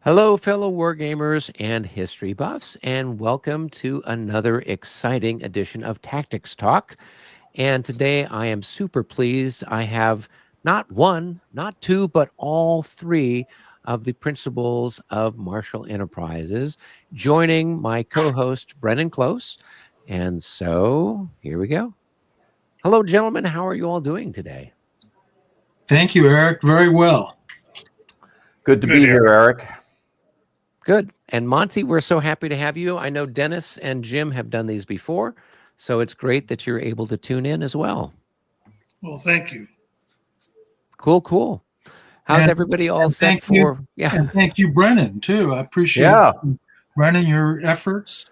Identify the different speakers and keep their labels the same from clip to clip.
Speaker 1: Hello, fellow wargamers and history buffs, and welcome to another exciting edition of Tactics Talk. And today I am super pleased. I have not one, not two, but all three of the principals of Marshall Enterprises joining my co host, Brennan Close. And so here we go. Hello, gentlemen. How are you all doing today?
Speaker 2: Thank you, Eric. Very well.
Speaker 3: Good to be here, Eric.
Speaker 1: Good. And Monty, we're so happy to have you. I know Dennis and Jim have done these before, so it's great that you're able to tune in as well.
Speaker 4: Well, thank you.
Speaker 1: Cool. How's everybody all set for?
Speaker 2: And thank you, Brennan, too. I appreciate Brennan, your efforts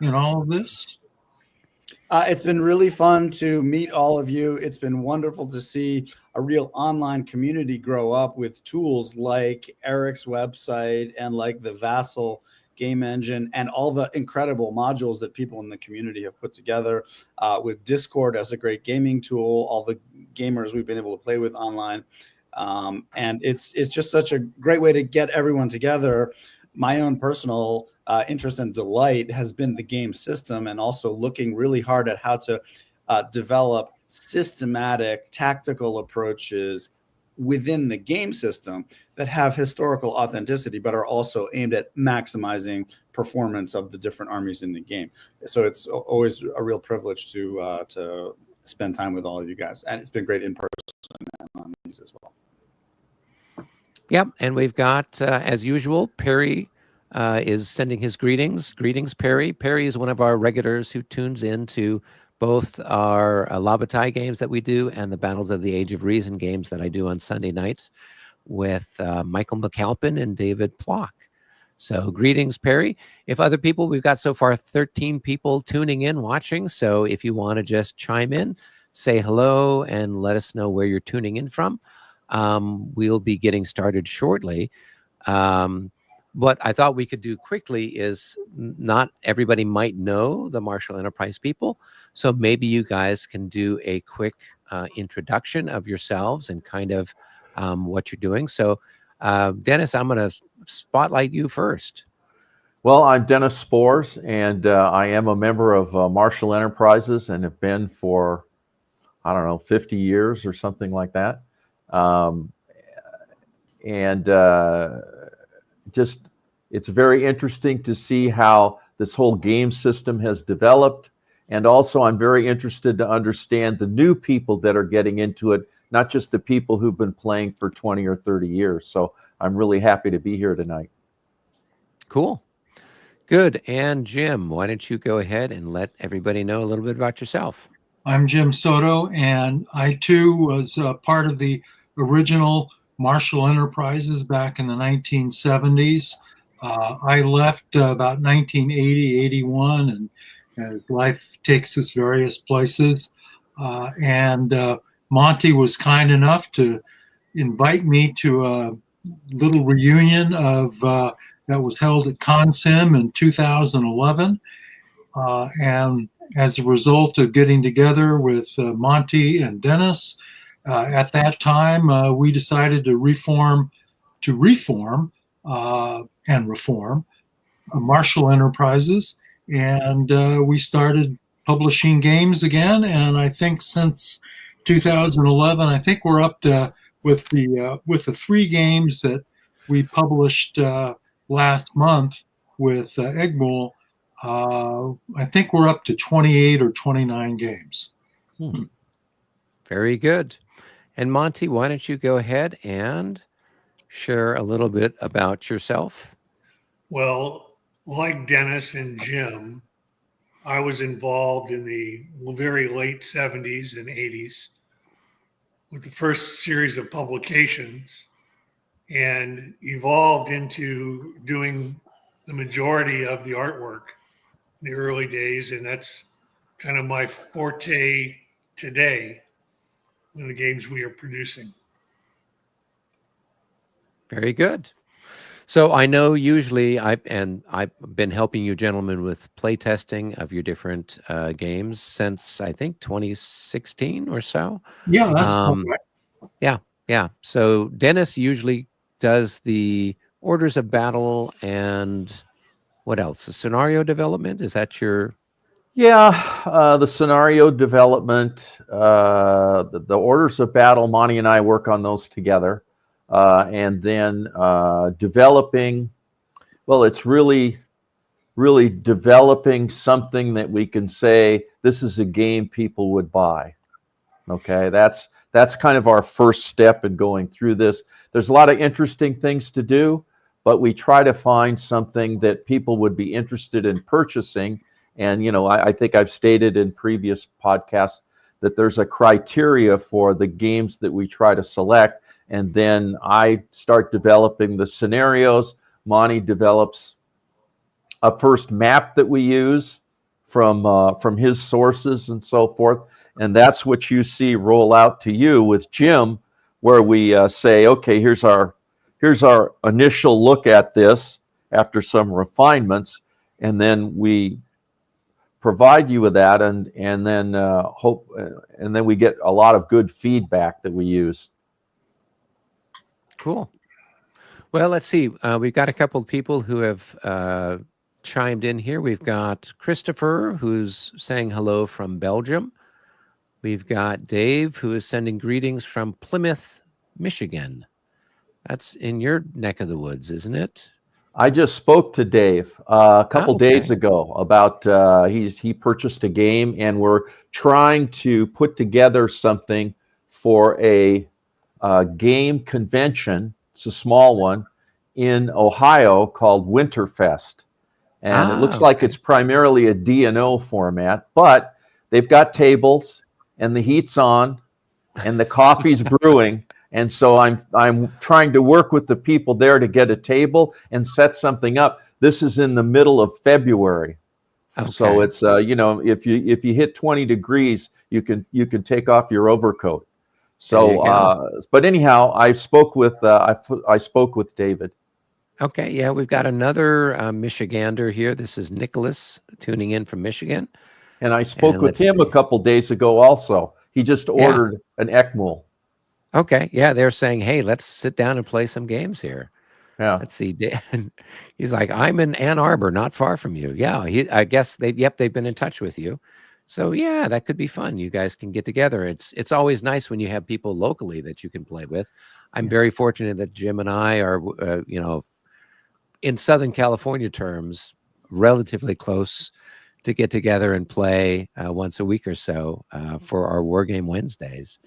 Speaker 2: in all of this.
Speaker 5: It's been really fun to meet all of you. It's been wonderful to see a real online community grow up with tools like Eric's website and like the Vassal game engine and all the incredible modules that people in the community have put together, with Discord as a great gaming tool, all the gamers we've been able to play with online. And it's just such a great way to get everyone together. My own personal interest and delight has been the game system, and also looking really hard at how to develop systematic tactical approaches within the game system that have historical authenticity, but are also aimed at maximizing performance of the different armies in the game. So it's always a real privilege to spend time with all of you guys, and it's been great in person and on these as well.
Speaker 1: Yep, and we've got, as usual, Perry is sending his greetings. Greetings, Perry. Perry is one of our regulars who tunes in to both our La Bataille games that we do and the Battles of the Age of Reason games that I do on Sunday nights with Michael McAlpin and David Plock. So greetings, Perry. If other people, we've got so far 13 people tuning in, watching. So if you want to just chime in, say hello, and let us know where you're tuning in from. We'll be getting started shortly. What I thought we could do quickly is, not everybody might know the Marshall Enterprise people, so maybe you guys can do a quick introduction of yourselves and kind of what you're doing. So, Dennis, I'm going to spotlight you first.
Speaker 3: Well, I'm Dennis Spores, and I am a member of Marshall Enterprises and have been for, 50 years or something like that. It's very interesting to see how this whole game system has developed. And also I'm very interested to understand the new people that are getting into it, not just the people who've been playing for 20 or 30 years. So I'm really happy to be here tonight.
Speaker 1: Cool. Good. And Jim, why don't you go ahead and let everybody know a little bit about yourself?
Speaker 2: I'm Jim Soto, and I too was part of the original Marshall Enterprises back in the 1970s. I left about 1980, 81, and as life takes us various places. And Monty was kind enough to invite me to a little reunion of that was held at ConSim in 2011. And as a result of getting together with Monty and Dennis, at that time, we decided to reform Marshall Enterprises, and we started publishing games again. And I think since 2011, I think we're up to with the 3 games that we published last month with Eggmühl. I think we're up to 28 or 29 games.
Speaker 1: Very good. And Monty, why don't you go ahead and share a little bit about yourself?
Speaker 4: Well, like Dennis and Jim, I was involved in the very late 70s and 80s with the first series of publications, and evolved into doing the majority of the artwork in the early days. And that's kind of my forte today in the games we are producing.
Speaker 1: Very good. So I know usually I've been helping you gentlemen with play testing of your different games since I think 2016 or so.
Speaker 2: Yeah, that's right.
Speaker 1: Yeah. So Dennis usually does the orders of battle, and what else? The scenario development, is that your?
Speaker 3: Yeah, the scenario development, the orders of battle, Monty and I work on those together. And then developing, well, it's really developing something that we can say, this is a game people would buy. Okay, that's kind of our first step in going through this. There's a lot of interesting things to do, but we try to find something that people would be interested in purchasing. And, I think I've stated in previous podcasts that there's a criteria for the games that we try to select. And then I start developing the scenarios. Monty develops a first map that we use from his sources and so forth. And that's what you see roll out to you with Jim, where we say, okay, here's our initial look at this after some refinements. And then we provide you with that, and then and then we get a lot of good feedback that we use.
Speaker 1: Cool. Well, let's see. We've got a couple of people who have chimed in here. We've got Christopher, who's saying hello from Belgium. We've got Dave, who is sending greetings from Plymouth, Michigan. That's in your neck of the woods, isn't it?
Speaker 3: I just spoke to Dave a couple
Speaker 1: okay.
Speaker 3: days ago about he purchased a game, and we're trying to put together something for a game convention. It's a small one in Ohio called Winterfest, and it looks like it's primarily a D&O format, but they've got tables and the heat's on and the coffee's brewing. And so I'm trying to work with the people there to get a table and set something up. This is in the middle of February, so it's if you hit 20 degrees, you can take off your overcoat. So, but anyhow, I spoke with David.
Speaker 1: Okay, yeah, we've got another Michigander here. This is Nicholas tuning in from Michigan,
Speaker 3: and I spoke with him a couple days ago. Also, he just ordered an Eggmühl.
Speaker 1: Okay, yeah, they're saying, hey, let's sit down and play some games here.
Speaker 3: Yeah.
Speaker 1: Let's see. He's like, I'm in Ann Arbor, not far from you. Yeah, I guess they've been in touch with you. So yeah, that could be fun. You guys can get together. It's always nice when you have people locally that you can play with. I'm very fortunate that Jim and I are, in Southern California terms, relatively close to get together and play once a week or so for our Wargame Wednesdays.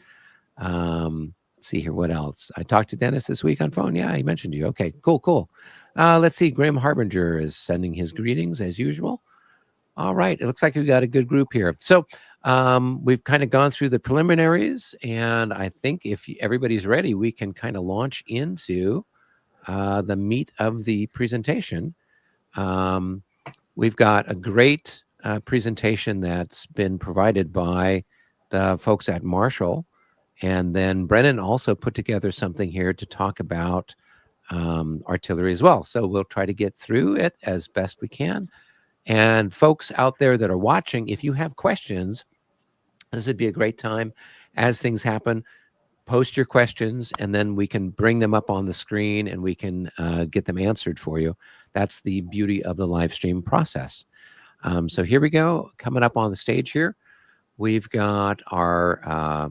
Speaker 1: Let's see here. What else? I talked to Dennis this week on phone. Yeah, he mentioned you. Okay, cool. Let's see. Grim Harbinger is sending his greetings as usual. All right. It looks like we've got a good group here. So we've kind of gone through the preliminaries, and I think if everybody's ready, we can kind of launch into the meat of the presentation. We've got a great presentation that's been provided by the folks at Marshall. And then Brennan also put together something here to talk about artillery as well. So we'll try to get through it as best we can. And folks out there that are watching, if you have questions, this would be a great time as things happen. Post your questions, and then we can bring them up on the screen and we can get them answered for you. That's the beauty of the live stream process. So here we go. Coming up on the stage here, we've got our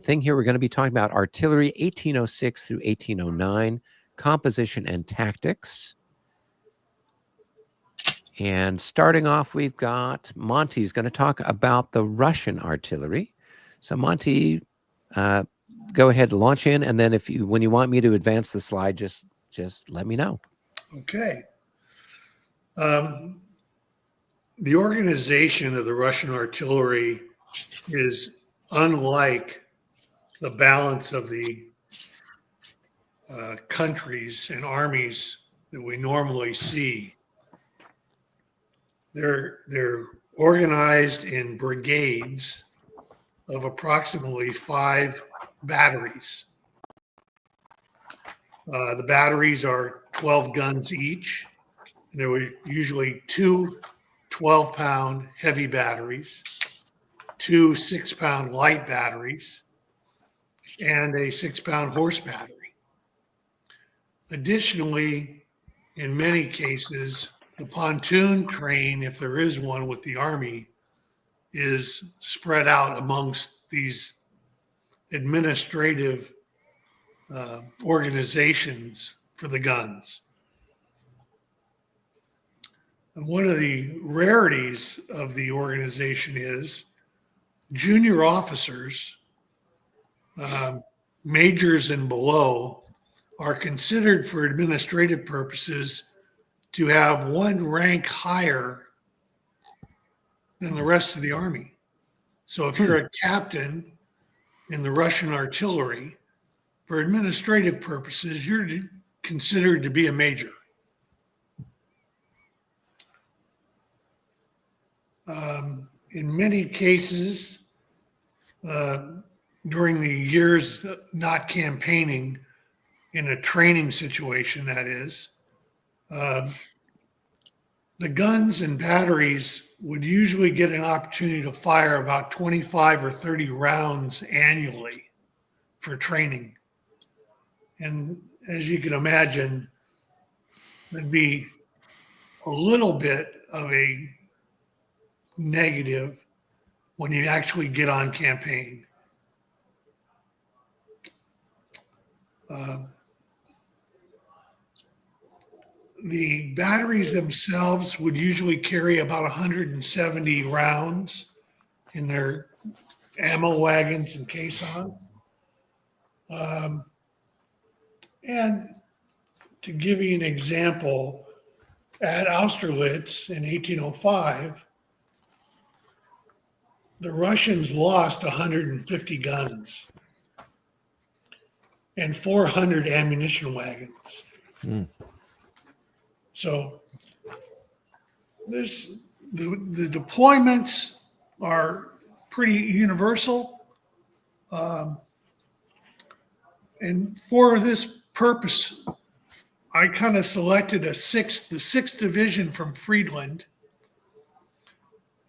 Speaker 1: thing here. We're going to be talking about artillery 1806 through 1809, composition and tactics. And starting off, we've got Monty's going to talk about the Russian artillery. So Monty, go ahead, launch in, and then when you want me to advance the slide, just let me know.
Speaker 4: Okay. The organization of the Russian artillery is unlike the balance of the countries and armies that we normally see. They're organized in brigades of approximately 5 batteries. The batteries are 12 guns each. And there were usually 2 12-pound heavy batteries, 2 6-pound light batteries, and a 6-pound horse battery. Additionally, in many cases, the pontoon train, if there is one with the Army, is spread out amongst these administrative organizations for the guns. And one of the rarities of the organization is junior officers, majors and below, are considered for administrative purposes to have one rank higher than the rest of the Army. So if you're a captain in the Russian artillery, for administrative purposes, you're considered to be a major. In many cases, during the years not campaigning, in a training situation, that is, the guns and batteries would usually get an opportunity to fire about 25 or 30 rounds annually for training. And as you can imagine, there'd be a little bit of a negative when you actually get on campaign. The batteries themselves would usually carry about 170 rounds in their ammo wagons and caissons. And to give you an example, at Austerlitz in 1805, the Russians lost 150 guns and 400 ammunition wagons. So the deployments are pretty universal. And for this purpose, I kind of selected the 6th Division from Friedland.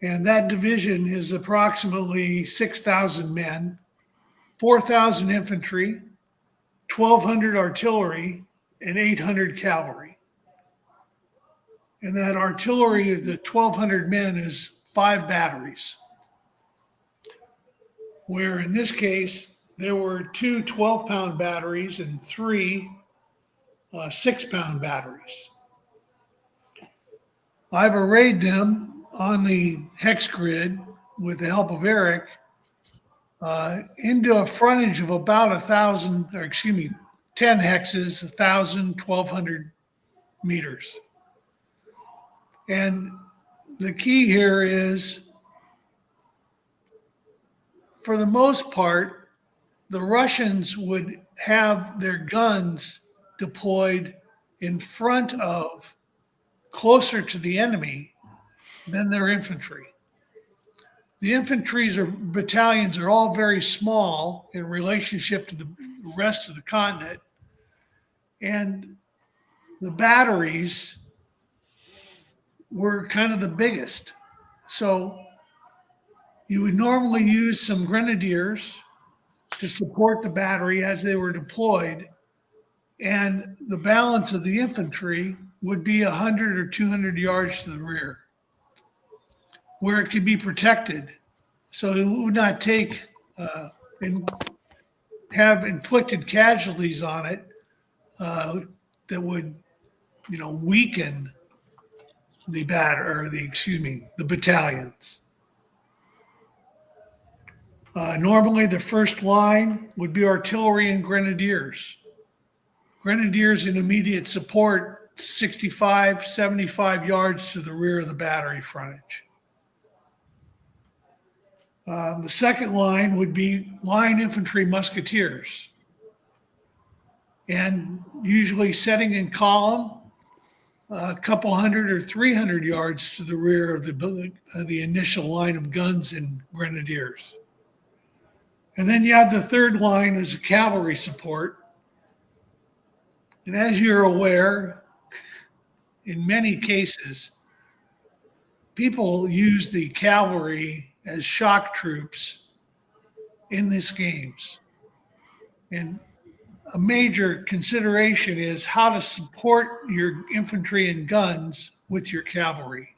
Speaker 4: And that division is approximately 6,000 men, 4,000 infantry, 1,200 artillery, and 800 cavalry. And that artillery of the 1,200 men is 5 batteries, where in this case, there were 2 12-pound batteries and 3 6-pound batteries. I've arrayed them on the hex grid with the help of Eric into a frontage of about 10 hexes, 1,000, 1,200 meters. And the key here is, for the most part, the Russians would have their guns deployed in front of, closer to the enemy than their infantry. The infantries or battalions are all very small in relationship to the rest of the continent. And the batteries were kind of the biggest. So you would normally use some grenadiers to support the battery as they were deployed. And the balance of the infantry would be 100 or 200 yards to the rear, where it could be protected. So it would not take and have inflicted casualties on it that would, weaken the the battalions. Normally the first line would be artillery and grenadiers. Grenadiers in immediate support, 65, 75 yards to the rear of the battery frontage. The second line would be line infantry musketeers, and usually setting in column a couple hundred or 300 yards to the rear of the initial line of guns and grenadiers. And then you have the third line as cavalry support. And as you're aware, in many cases, people use the cavalry as shock troops in these games. And a major consideration is how to support your infantry and guns with your cavalry.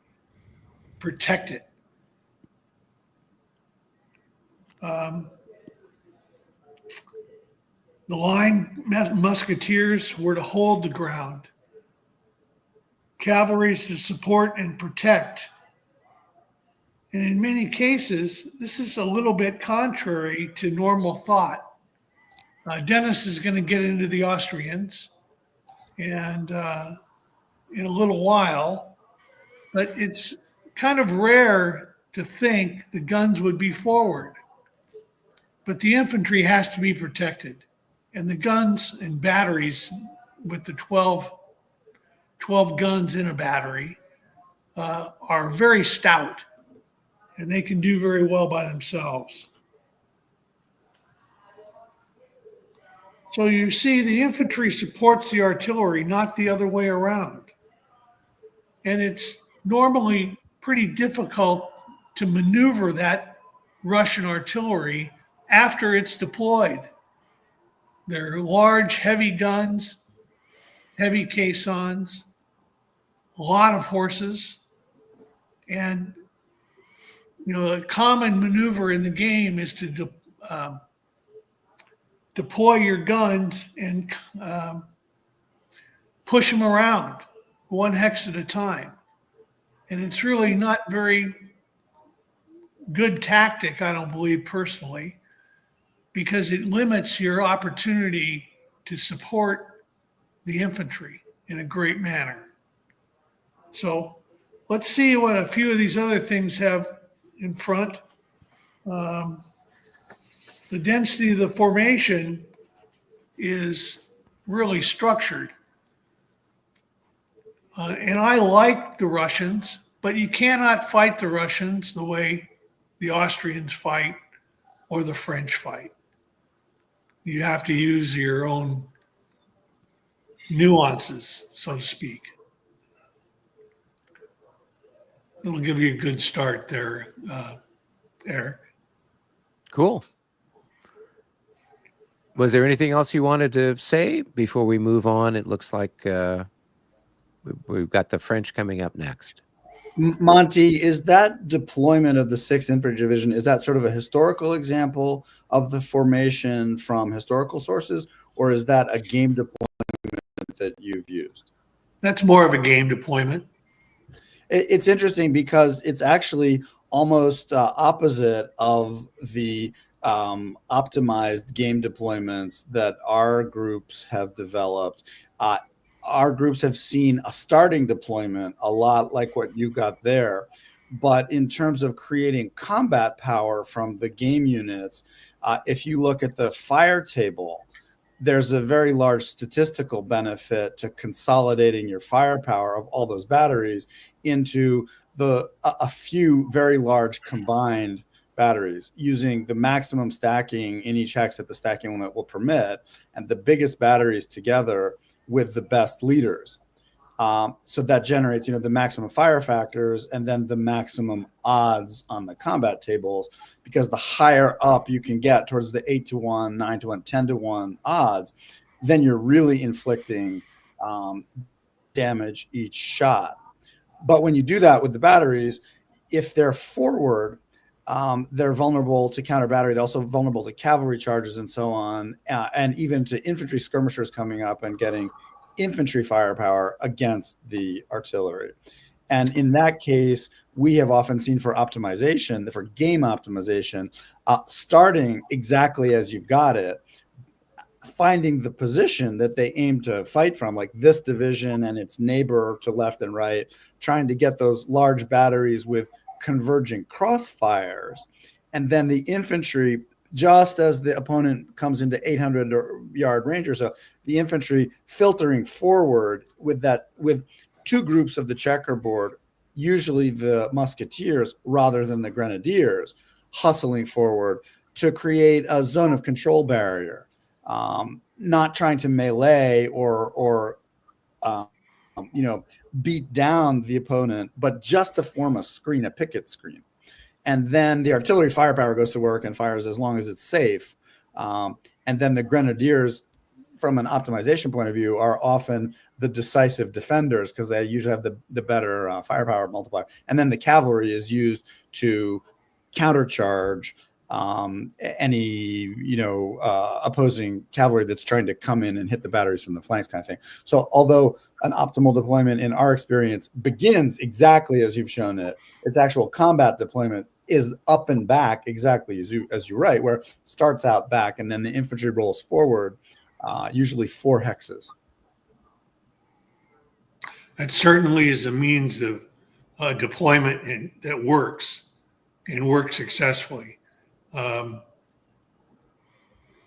Speaker 4: Protect it. The line musketeers were to hold the ground. Cavalry is to support and protect. And in many cases, this is a little bit contrary to normal thought. Dennis is going to get into the Austrians and in a little while, but it's kind of rare to think the guns would be forward. But the infantry has to be protected. And the guns and batteries with the 12 guns in a battery are very stout, and they can do very well by themselves. So you see, the infantry supports the artillery, not the other way around. And it's normally pretty difficult to maneuver that Russian artillery after it's deployed. They're large, heavy guns, heavy caissons, a lot of horses. And, a common maneuver in the game is to deploy your guns and push them around one hex at a time. And it's really not very good tactic, I don't believe personally, because it limits your opportunity to support the infantry in a great manner. So let's see what a few of these other things have in front. The density of the formation is really structured. And I like the Russians, but you cannot fight the Russians the way the Austrians fight or the French fight. You have to use your own nuances, so to speak. It'll give you a good start there, Eric.
Speaker 1: Cool. Was there anything else you wanted to say before we move on? It looks like we've got the French coming up next.
Speaker 5: Monty, is that deployment of the 6th Infantry Division, is that sort of a historical example of the formation from historical sources, or is that a game deployment that you've used?
Speaker 4: That's more of a game deployment.
Speaker 5: It's interesting because it's actually almost opposite of the optimized game deployments that our groups have developed. Our groups have seen a starting deployment a lot like what you got there. But in terms of creating combat power from the game units, if you look at the fire table, there's a very large statistical benefit to consolidating your firepower of all those batteries into a few very large combined batteries using the maximum stacking in each hex that the stacking limit will permit, and the biggest batteries together with the best leaders. So that generates, the maximum fire factors and then the maximum odds on the combat tables, because the higher up you can get towards the 8-1, 9-1, 10-1 odds, then you're really inflicting damage each shot. But when you do that with the batteries, if they're forward, they're vulnerable to counter battery. They're also vulnerable to cavalry charges and so on, and even to infantry skirmishers coming up and getting infantry firepower against the artillery. And in that case, we have often seen for optimization, for game optimization, starting exactly as you've got it, finding the position that they aim to fight from, like this division and its neighbor to left and right, trying to get those large batteries with converging crossfires, and then the infantry, just as the opponent comes into 800-yard range or so, the infantry filtering forward with two groups of the checkerboard, usually the musketeers rather than the grenadiers, hustling forward to create a zone of control barrier, not trying to melee or beat down the opponent, but just to form a screen, a picket screen. And then the artillery firepower goes to work and fires as long as it's safe. And then the grenadiers from an optimization point of view, are often the decisive defenders because they usually have the better firepower multiplier. And then the cavalry is used to countercharge any opposing cavalry that's trying to come in and hit the batteries from the flanks, kind of thing. So although an optimal deployment in our experience begins exactly as you've shown it, its actual combat deployment is up and back exactly as you write, where it starts out back and then the infantry rolls forward, usually 4 hexes.
Speaker 4: That certainly is a means of deployment that works and works successfully.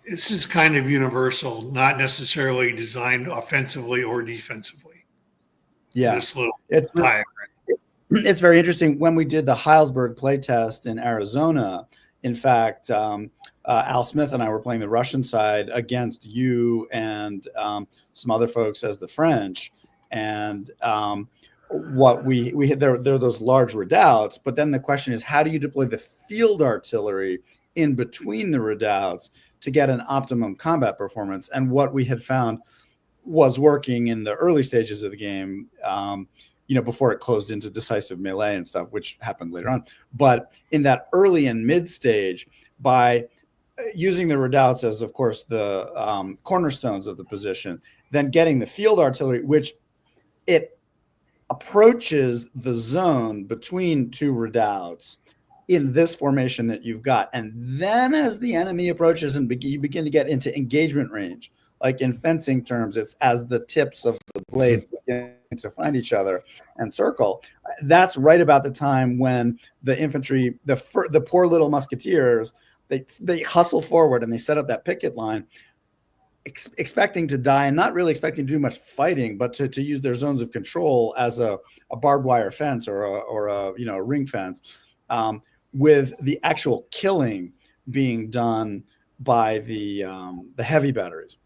Speaker 4: This is kind of universal, not necessarily designed offensively or defensively.
Speaker 5: Yeah,
Speaker 4: This little
Speaker 5: it's
Speaker 4: diagram.
Speaker 5: It's very interesting. When we did the Heilsberg playtest in Arizona, in fact, Al Smith and I were playing the Russian side against you and some other folks as the French. And what we had there are those large redoubts, but then the question is, how do you deploy the field artillery in between the redoubts to get an optimum combat performance? And what we had found was working in the early stages of the game, before it closed into decisive melee and stuff, which happened later on. But in that early and mid stage, by using the redoubts as, of course, the cornerstones of the position, then getting the field artillery, which it approaches the zone between 2 redoubts in this formation that you've got. And then as the enemy approaches and you begin to get into engagement range, like in fencing terms, it's as the tips of the blade begin to find each other and circle. That's right about the time when the infantry, the poor little musketeers, they hustle forward and they set up that picket line, expecting to die and not really expecting to do much fighting, but to use their zones of control as a barbed wire fence or a ring fence, with the actual killing being done by the heavy batteries.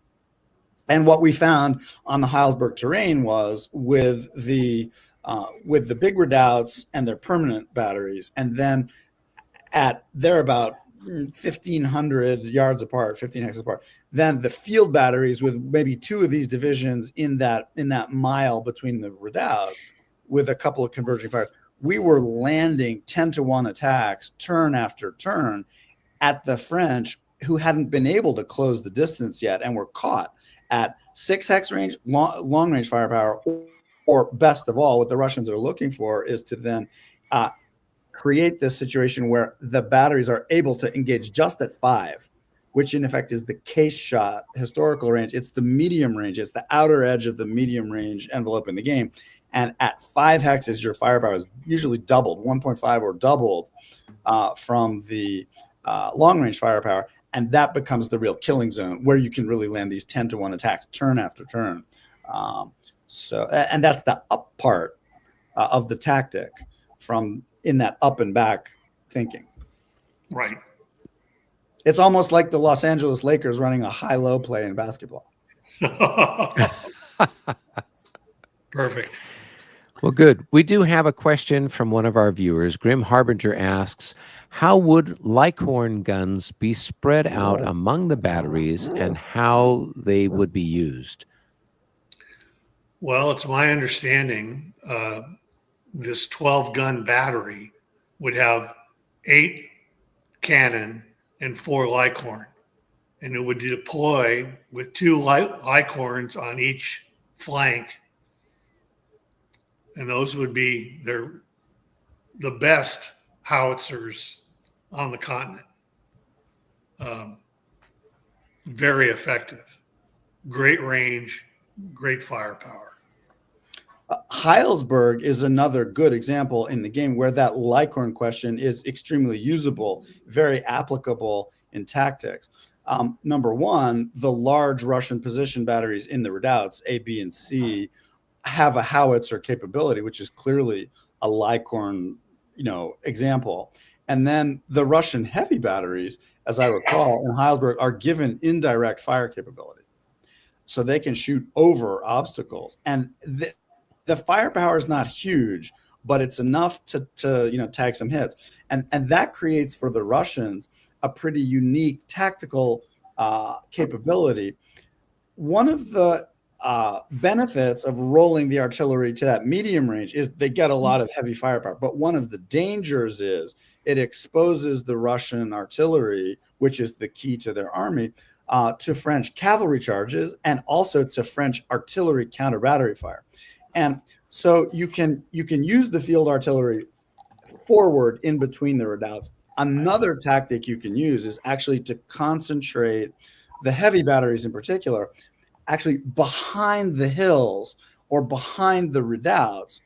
Speaker 5: And what we found on the Heilsberg terrain was with the big redoubts and their permanent batteries, and then they're about 1,500 yards apart, 15 hexes apart. Then the field batteries with maybe 2 of these divisions in that mile between the redoubts, with a couple of converging fires. We were landing 10-to-1 attacks turn after turn at the French, who hadn't been able to close the distance yet and were caught at 6 hex range, long range firepower, or best of all, what the Russians are looking for is to then create this situation where the batteries are able to engage just at 5, which in effect is the case shot historical range. It's the medium range. It's the outer edge of the medium range envelope in the game. And at 5 hexes, your firepower is usually doubled, 1.5 or doubled from the long range firepower. And that becomes the real killing zone where you can really land these 10-to-1 attacks turn after turn. And that's the up part of the tactic from in that up and back thinking.
Speaker 4: Right.
Speaker 5: It's almost like the Los Angeles Lakers running a high-low play in basketball.
Speaker 4: Perfect.
Speaker 1: Well, good. We do have a question from one of our viewers. Grim Harbinger asks, how would Lighthorn guns be spread out among the batteries and how they would be used?
Speaker 4: Well, it's my understanding this 12-gun battery would have 8 cannon and 4 Lighthorn. And it would deploy with 2 Lighthorns on each flank. And those would be the best howitzers on the continent. Very effective. Great range, great firepower.
Speaker 5: Heilsberg is another good example in the game where that Lighthorn question is extremely usable, very applicable in tactics. Number one, the large Russian position batteries in the redoubts, A, B, and C, have a howitzer capability, which is clearly a Lighthorn, example. And then the Russian heavy batteries, as I recall, in Heilsberg, are given indirect fire capability, so they can shoot over obstacles. And the firepower is not huge, but it's enough to tag some hits. And that creates for the Russians a pretty unique tactical capability one of the benefits of rolling the artillery to that medium range is they get a lot of heavy firepower. But one of the dangers is it exposes the Russian artillery, which is the key to their army, to French cavalry charges and also to French artillery counter battery fire. And so you can use the field artillery forward in between the redoubts. Another tactic you can use is actually to concentrate the heavy batteries in particular actually behind the hills or behind the redoubts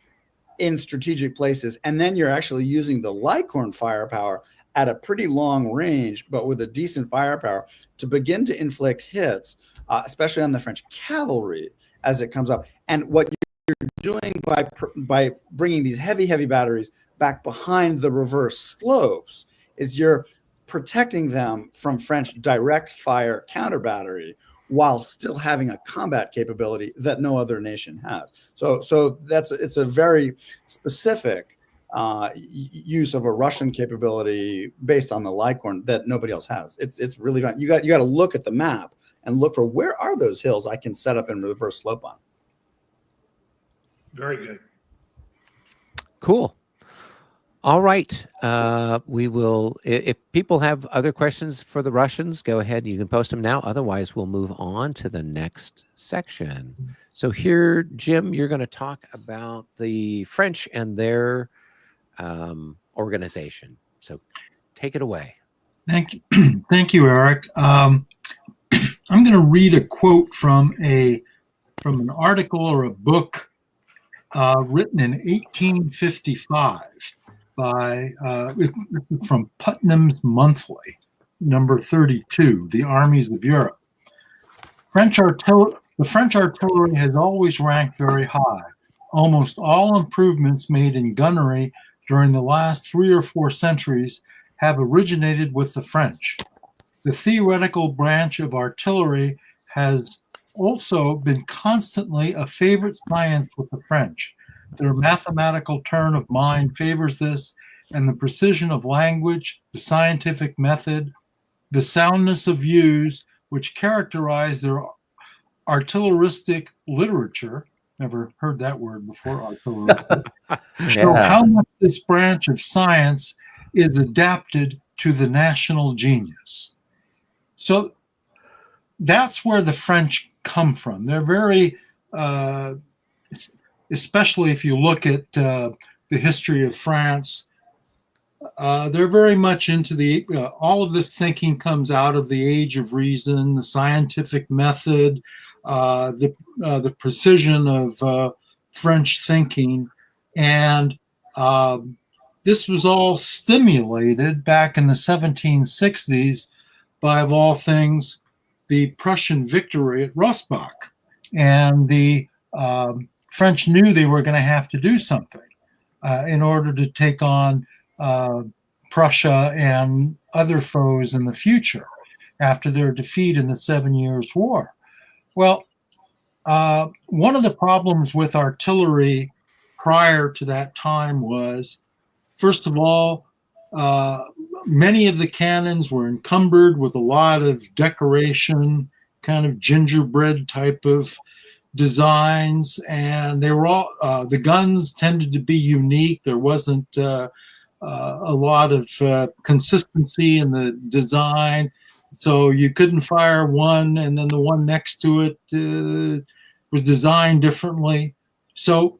Speaker 5: in strategic places. And then you're actually using the Licorne firepower at a pretty long range, but with a decent firepower to begin to inflict hits, especially on the French cavalry as it comes up. And what you're doing by bringing these heavy batteries back behind the reverse slopes is you're protecting them from French direct fire counter battery while still having a combat capability that no other nation has. So it's a very specific use of a Russian capability based on the Licorne that nobody else has. It's really fun. You got to look at the map and look for where are those hills I can set up and reverse slope on.
Speaker 4: Very good.
Speaker 1: Cool. All right. We will, if people have other questions for the Russians, go ahead. You can post them now. Otherwise, we'll move on to the next section. So here, Jim, you're going to talk about the French and their organization. So take it away.
Speaker 2: Thank you. Thank you, Eric. I'm going to read a quote from an article or a book written in 1855 by this is from Putnam's Monthly, number 32, The Armies of Europe. The French artillery has always ranked very high. Almost all improvements made in gunnery during the last 3 or 4 centuries have originated with the French. The theoretical branch of artillery has also been constantly a favorite science with the French. Their mathematical turn of mind favors this, and the precision of language, the scientific method, the soundness of views, which characterize their artilleristic literature, never heard that word before, artilleristic, show how much this branch of science is adapted to the national genius. So that's where the French come from. They're very, especially if you look at the history of France, they're very much into the, all of this thinking comes out of the age of reason, the scientific method, the precision of French thinking. And this was all stimulated back in the 1760s by, of all things, the Prussian victory at Rossbach. And the French knew they were going to have to do something in order to take on Prussia and other foes in the future after their defeat in the 7 Years' War. Well, one of the problems with artillery prior to that time was, first of all, many of the cannons were encumbered with a lot of decoration, kind of gingerbread type of designs, and they were all the guns tended to be unique. There wasn't a lot of consistency in the design, so you couldn't fire one and then the one next to it was designed differently. So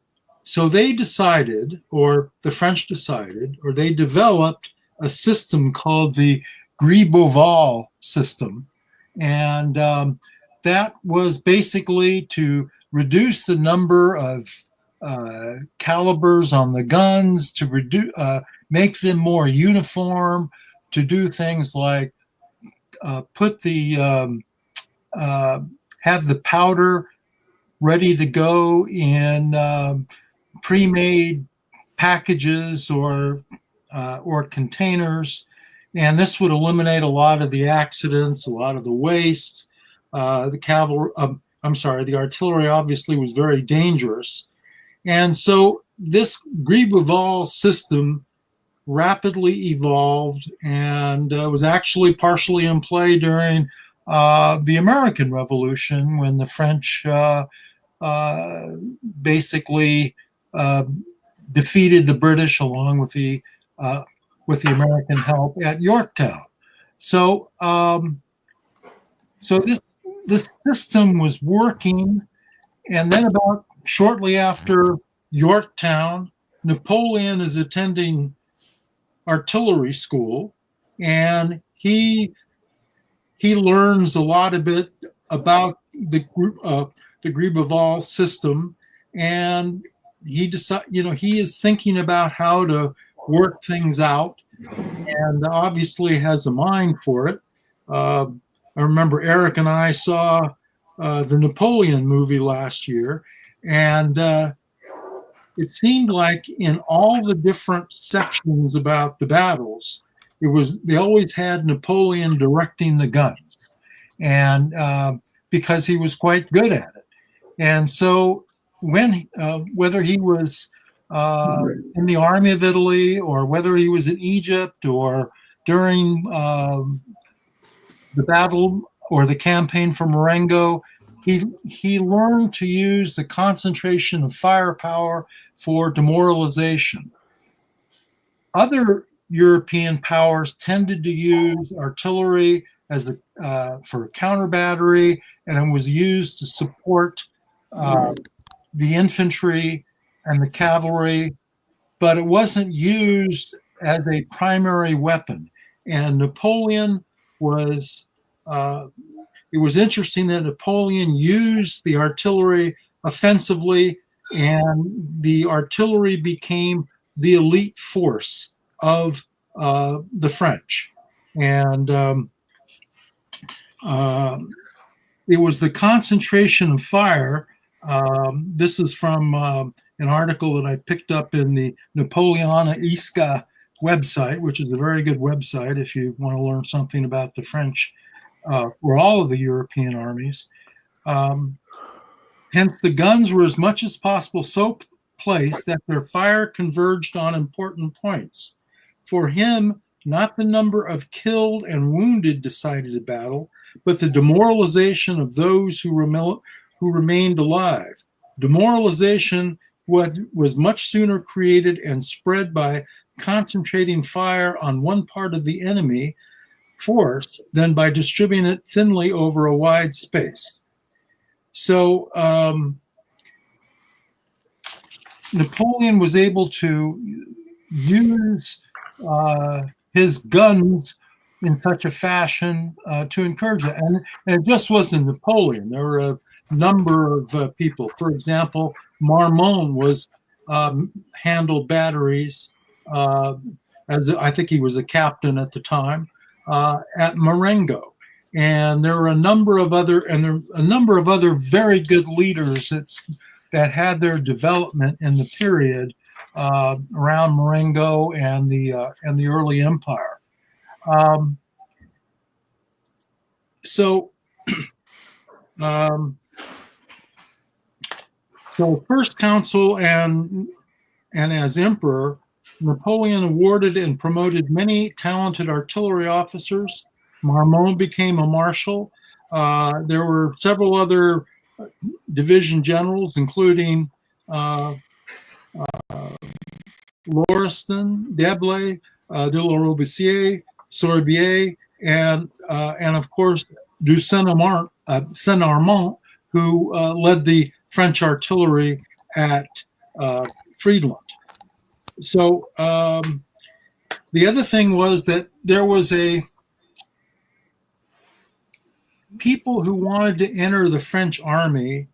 Speaker 2: they decided, or the French decided, or they developed a system called the Gribeauval system, and that was basically to reduce the number of calibers on the guns, to make them more uniform, to do things like have the powder ready to go in pre-made packages or containers, and this would eliminate a lot of the accidents, a lot of the waste. The artillery obviously was very dangerous, and so this Gribeauval system rapidly evolved and was actually partially in play during the American Revolution, when the French basically defeated the British along with the American help at Yorktown. So this system was working, and then about shortly after Yorktown, Napoleon is attending artillery school, and he learns a lot of it about the Gribeval system, and he is thinking about how to work things out, and obviously has a mind for it. I remember Eric and I saw the Napoleon movie last year, and it seemed like in all the different sections about the battles, they always had Napoleon directing the guns, and because he was quite good at it. And so when whether he was in the army of Italy, or whether he was in Egypt, or during the battle or the campaign for Marengo, he learned to use the concentration of firepower for demoralization. Other European powers tended to use artillery as for counter battery, and it was used to support the infantry and the cavalry, but it wasn't used as a primary weapon. And Napoleon was, it was interesting that Napoleon used the artillery offensively, and the artillery became the elite force of the French. And it was the concentration of fire. This is from an article that I picked up in the Napoleonic website, which is a very good website if you want to learn something about the French or all of the European armies. Hence, the guns were as much as possible so placed that their fire converged on important points. For him, not the number of killed and wounded decided a battle, but the demoralization of those who remained alive. Demoralization was much sooner created and spread by concentrating fire on one part of the enemy force than by distributing it thinly over a wide space. So Napoleon was able to use his guns in such a fashion to encourage it. And it just wasn't Napoleon. There were a number of people. For example, Marmont was handled batteries, as I think he was a captain at the time, at Marengo. And there were a number of other very good leaders that had their development in the period around Marengo and the early empire. So First Consul and as Emperor, Napoleon awarded and promoted many talented artillery officers. Marmont became a marshal. There were several other division generals, including Lauriston, Deblay, de la Robussier, Sorbier, and of course du Saint-Armand, who led the French artillery at Friedland. So the other thing was that there was people who wanted to enter the French army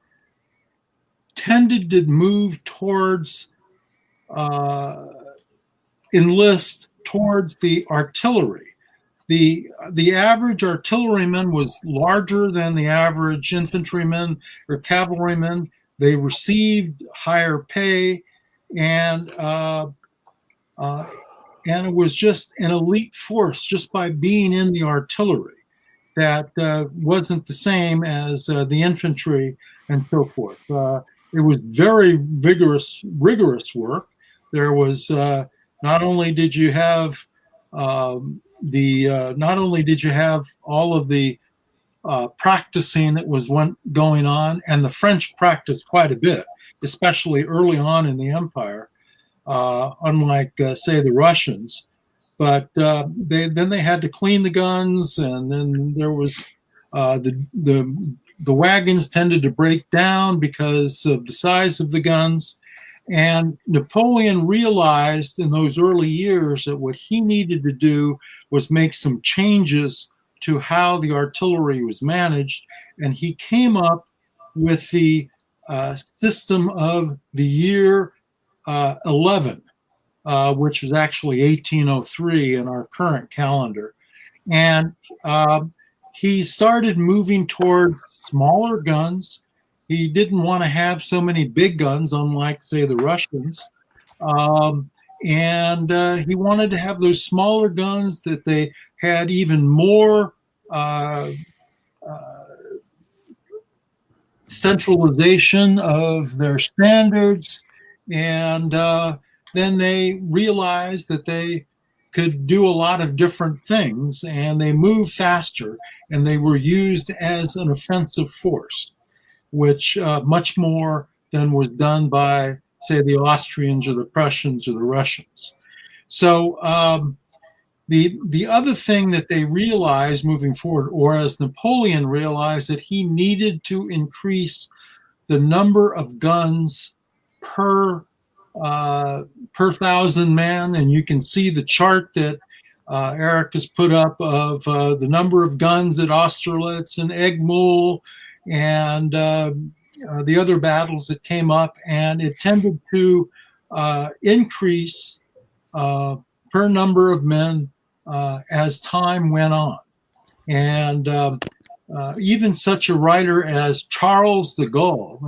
Speaker 2: tended to move towards enlist towards the artillery. The average artilleryman was larger than the average infantryman or cavalryman. They received higher pay, and it was just an elite force just by being in the artillery. That wasn't the same as the infantry and so forth. It was very rigorous work. There was not only did you have all of the practicing that was going on, and the French practiced quite a bit, especially early on in the empire, unlike, say, the Russians. But then they had to clean the guns, and then there was the wagons tended to break down because of the size of the guns. And Napoleon realized in those early years that what he needed to do was make some changes to how the artillery was managed. And he came up with the system of the year 11, which was actually 1803 in our current calendar. And he started moving toward smaller guns. He didn't want to have so many big guns, unlike, say, the Russians. And he wanted to have those smaller guns that they had even more centralization of their standards. And then they realized that they could do a lot of different things, and they moved faster, and they were used as an offensive force, which much more than was done by, say, the Austrians or the Prussians or the Russians. So the other thing that they realized moving forward, or as Napoleon realized, that he needed to increase the number of guns per thousand men. And you can see the chart that Eric has put up of the number of guns at Austerlitz and Eggmühl and the other battles that came up, and it tended to increase per number of men as time went on. And even such a writer as Charles de Gaulle,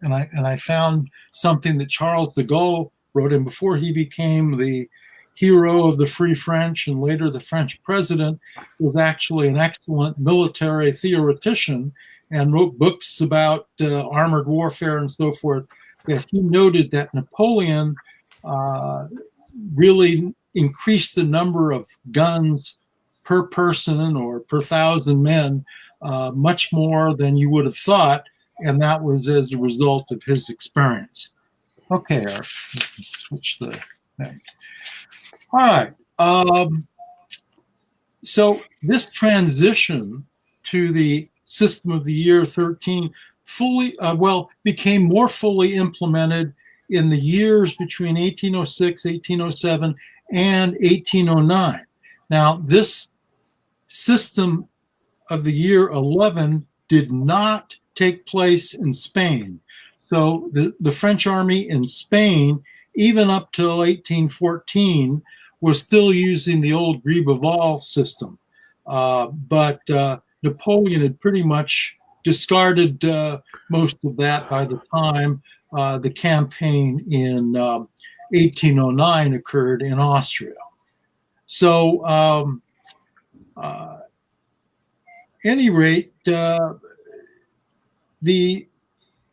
Speaker 2: and I found something that Charles de Gaulle wrote, and before he became the hero of the Free French and later the French president, was actually an excellent military theoretician and wrote books about armored warfare and so forth, that he noted that Napoleon really increased the number of guns per person or per thousand men much more than you would have thought, and that was as a result of his experience. Okay, Eric, switch the thing. All right. So this transition to the system of the year 13 became more fully implemented in the years between 1806, 1807, and 1809. Now, this system of the year 11 did not take place in Spain. So the French army in Spain, even up till 1814, was still using the old Gribeval system. But Napoleon had pretty much discarded most of that by the time the campaign in 1809 occurred in Austria. So, any rate,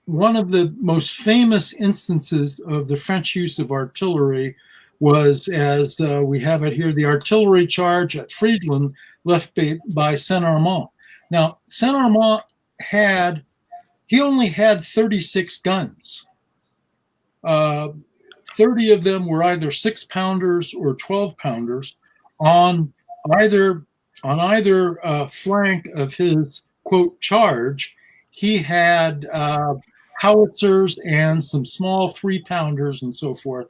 Speaker 2: one of the most famous instances of the French use of artillery was, as we have it here, the artillery charge at Friedland left by Saint-Armand. Now, Saint-Armand only had 36 guns. 30 of them were either 6-pounders or 12-pounders on either flank of his, quote, charge. He had howitzers and some small 3-pounders and so forth.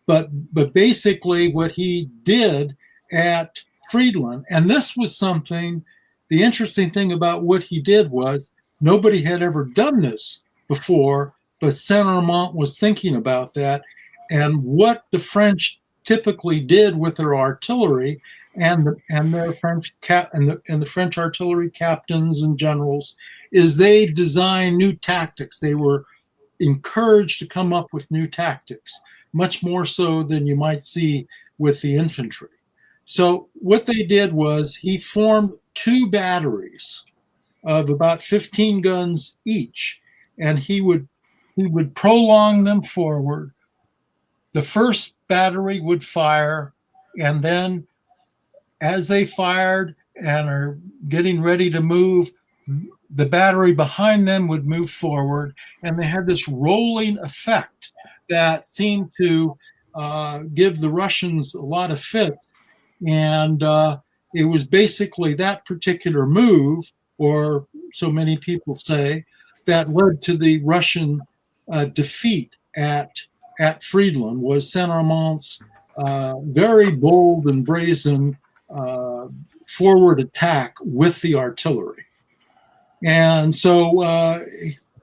Speaker 2: But basically what he did at Friedland, and this was something, the interesting thing about what he did was nobody had ever done this before, but Saint-Armand was thinking about that. And what the French typically did with their artillery and the French artillery captains and generals is they designed new tactics. They were encouraged to come up with new tactics, much more so than you might see with the infantry. So what they did was he formed 2 batteries of about 15 guns each, and he would prolong them forward. The first battery would fire, and then as they fired and are getting ready to move, the battery behind them would move forward, and they had this rolling effect that seemed to give the Russians a lot of fits. And it was basically that particular move, or so many people say, that led to the Russian defeat at Friedland, was Saint-Amant's very bold and brazen forward attack with the artillery. And so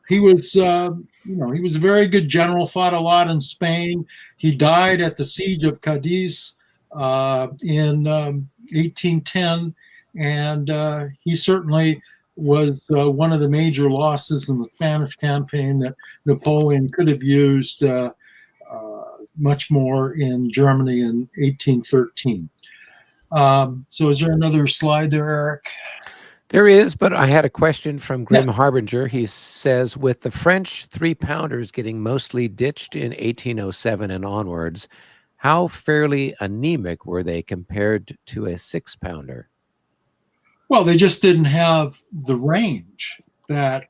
Speaker 2: he was, he was a very good general, fought a lot in Spain. He died at the siege of Cadiz in 1810, and he certainly was one of the major losses in the Spanish campaign that Napoleon could have used much more in Germany in 1813. So is there another slide there, Eric?
Speaker 1: There is, but I had a question from Grim Harbinger. He says, with the French 3-pounders getting mostly ditched in 1807 and onwards, how fairly anemic were they compared to a 6-pounder?
Speaker 2: Well, they just didn't have the range that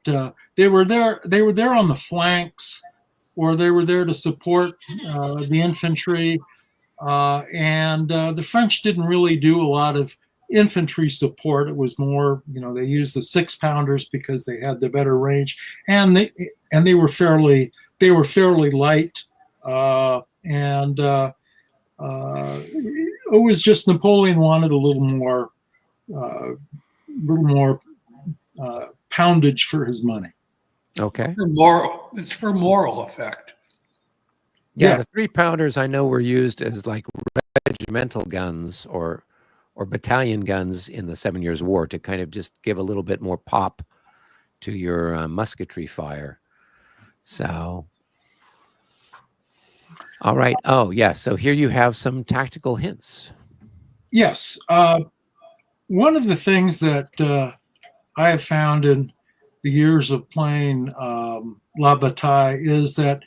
Speaker 2: they were there. They were there on the flanks, or they were there to support the infantry. And the French didn't really do a lot of infantry support. It was more, they used the 6-pounders because they had the better range, and they were fairly light. And it was just Napoleon wanted a little more poundage for his money.
Speaker 1: Okay.
Speaker 4: It's for moral effect.
Speaker 1: Yeah, the 3-pounders I know were used as like regimental guns or battalion guns in the 7 Years' War to kind of just give a little bit more pop to your musketry fire. So, all right. Oh, yeah. So here you have some tactical hints.
Speaker 2: Yes. One of the things that I have found in the years of playing La Bataille is that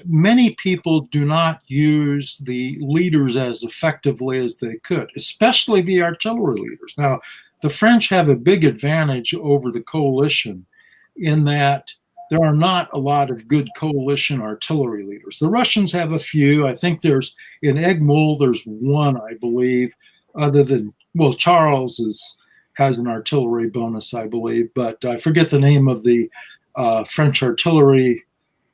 Speaker 2: many people do not use the leaders as effectively as they could, especially the artillery leaders. Now, the French have a big advantage over the coalition in that there are not a lot of good coalition artillery leaders. The Russians have a few. I think in Eggmühl, there's one, I believe, other than, Charles has an artillery bonus, I believe, but I forget the name of the French artillery,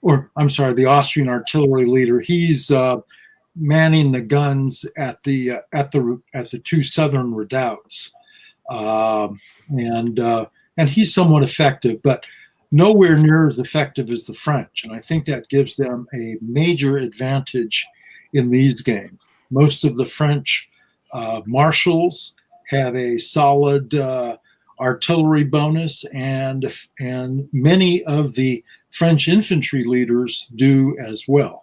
Speaker 2: the Austrian artillery leader. He's manning the guns at the 2 southern redoubts, and he's somewhat effective, but nowhere near as effective as the French. And I think that gives them a major advantage in these games. Most of the French marshals have a solid artillery bonus, and many of the French infantry leaders do as well.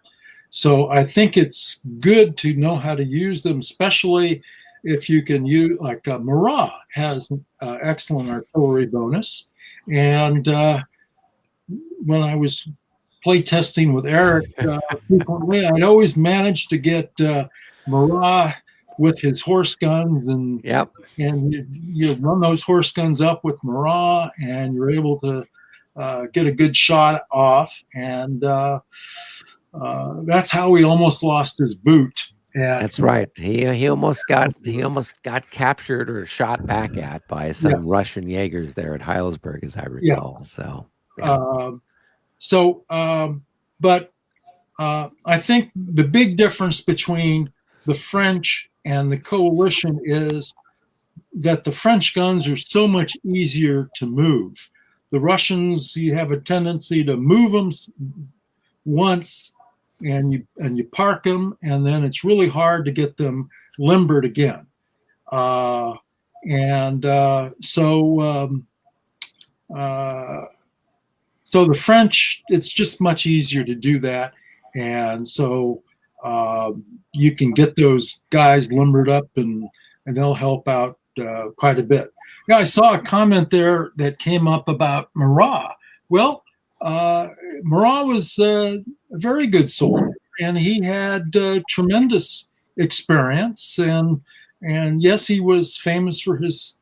Speaker 2: So I think it's good to know how to use them, especially if you can use, like Murat has excellent artillery bonus. And when I was play testing with Eric frequently, I'd always manage to get Murat with his horse guns, and you run those horse guns up with Murat, and you're able to get a good shot off, and that's how he almost lost his boot.
Speaker 1: That's right. He almost got captured or shot back at by some Russian Jaegers there at Heilsberg, as I recall.
Speaker 2: But I think the big difference between the French and the coalition is that the French guns are so much easier to move. The Russians, you have a tendency to move them once and you park them, and then it's really hard to get them limbered again. So the French, it's just much easier to do that, and so you can get those guys limbered up, and they'll help out quite a bit. Yeah, I saw a comment there that came up about Murat. Well, Murat was a very good soldier, and he had tremendous experience, and yes, he was famous for his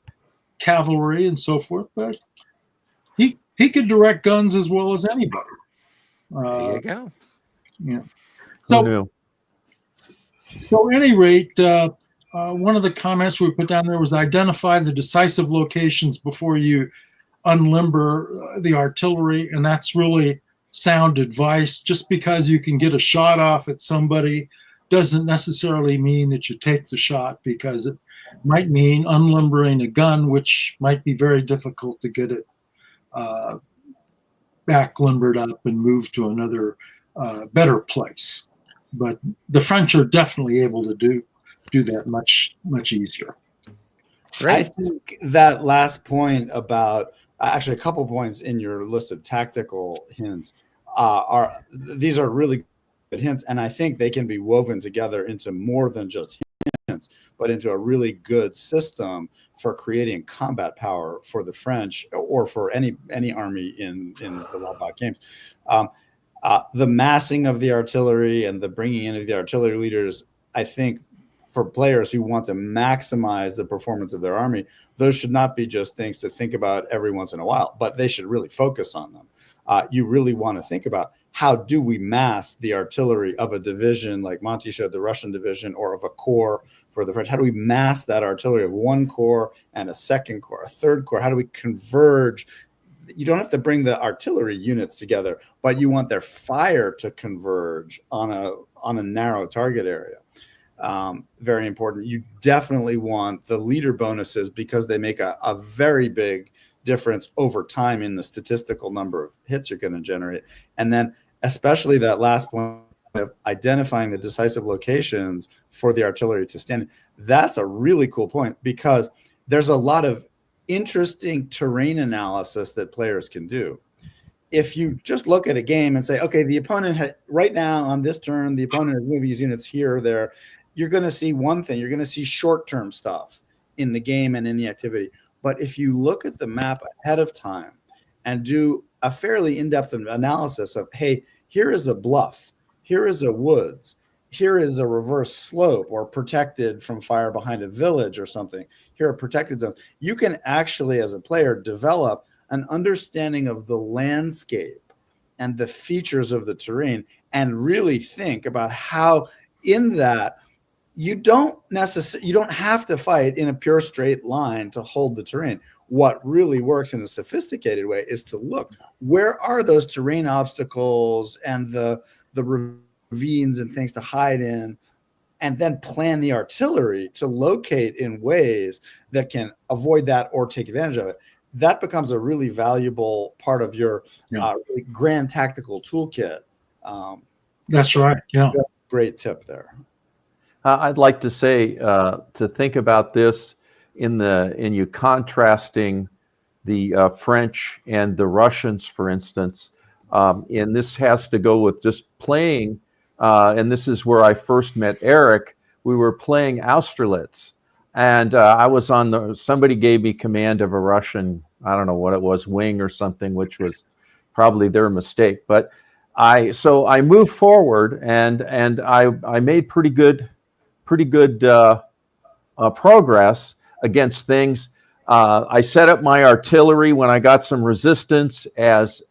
Speaker 2: cavalry and so forth, but he could direct guns as well as anybody.
Speaker 1: There you go.
Speaker 2: Yeah.
Speaker 3: Who
Speaker 2: So,
Speaker 3: knew?
Speaker 2: so at any rate, one of the comments we put down there was identify the decisive locations before you unlimber the artillery, and that's really sound advice. Just because you can get a shot off at somebody doesn't necessarily mean that you take the shot, because it might mean unlimbering a gun, which might be very difficult to get it back limbered up and moved to another better place. But the French are definitely able to do that much easier.
Speaker 1: Great.
Speaker 5: I think that last point about actually a couple points in your list of tactical hints these are really good hints, and I think they can be woven together into more than just hints, but into a really good system for creating combat power for the French or for any army in the Wild games. The massing of the artillery and the bringing in of the artillery leaders, I think, for players who want to maximize the performance of their army, those should not be just things to think about every once in a while, but they should really focus on them. You really want to think about, how do we mass the artillery of a division like Monty showed, the Russian division, or of a corps for the French? How do we mass that artillery of one corps and a second corps, a third corps? How do we converge? You don't have to bring the artillery units together, but you want their fire to converge on a narrow target area. Very important. You definitely want the leader bonuses, because they make a very big difference over time in the statistical number of hits you're going to generate. And then especially that last point of identifying the decisive locations for the artillery to stand in. That's a really cool point, because there's a lot of interesting terrain analysis that players can do. If you just look at a game and say, okay, the opponent right now on this turn, the opponent is moving his units here or there, you're going to see one thing. You're going to see short-term stuff in the game and in the activity. But if you look at the map ahead of time and do a fairly in-depth analysis of, hey, here is a bluff, here is a woods, here is a reverse slope or protected from fire behind a village or something, here are protected zones, you can actually, as a player, develop an understanding of the landscape and the features of the terrain, and really think about how in that you don't have to fight in a pure straight line to hold the terrain. What really works in a sophisticated way is to look, where are those terrain obstacles and the ravines and things to hide in, and then plan the artillery to locate in ways that can avoid that or take advantage of it. That becomes a really valuable part of your really grand tactical toolkit.
Speaker 2: That's right. Yeah.
Speaker 5: Great tip there.
Speaker 3: I'd like to say to think about this in you contrasting the French and the Russians, for instance, and this has to go with just playing. And this is where I first met Eric. We were playing Austerlitz, and I was on somebody gave me command of a Russian, I don't know what it was, wing or something, which was probably their mistake. But I moved forward, and I made pretty good progress against things. I set up my artillery when I got some resistance, as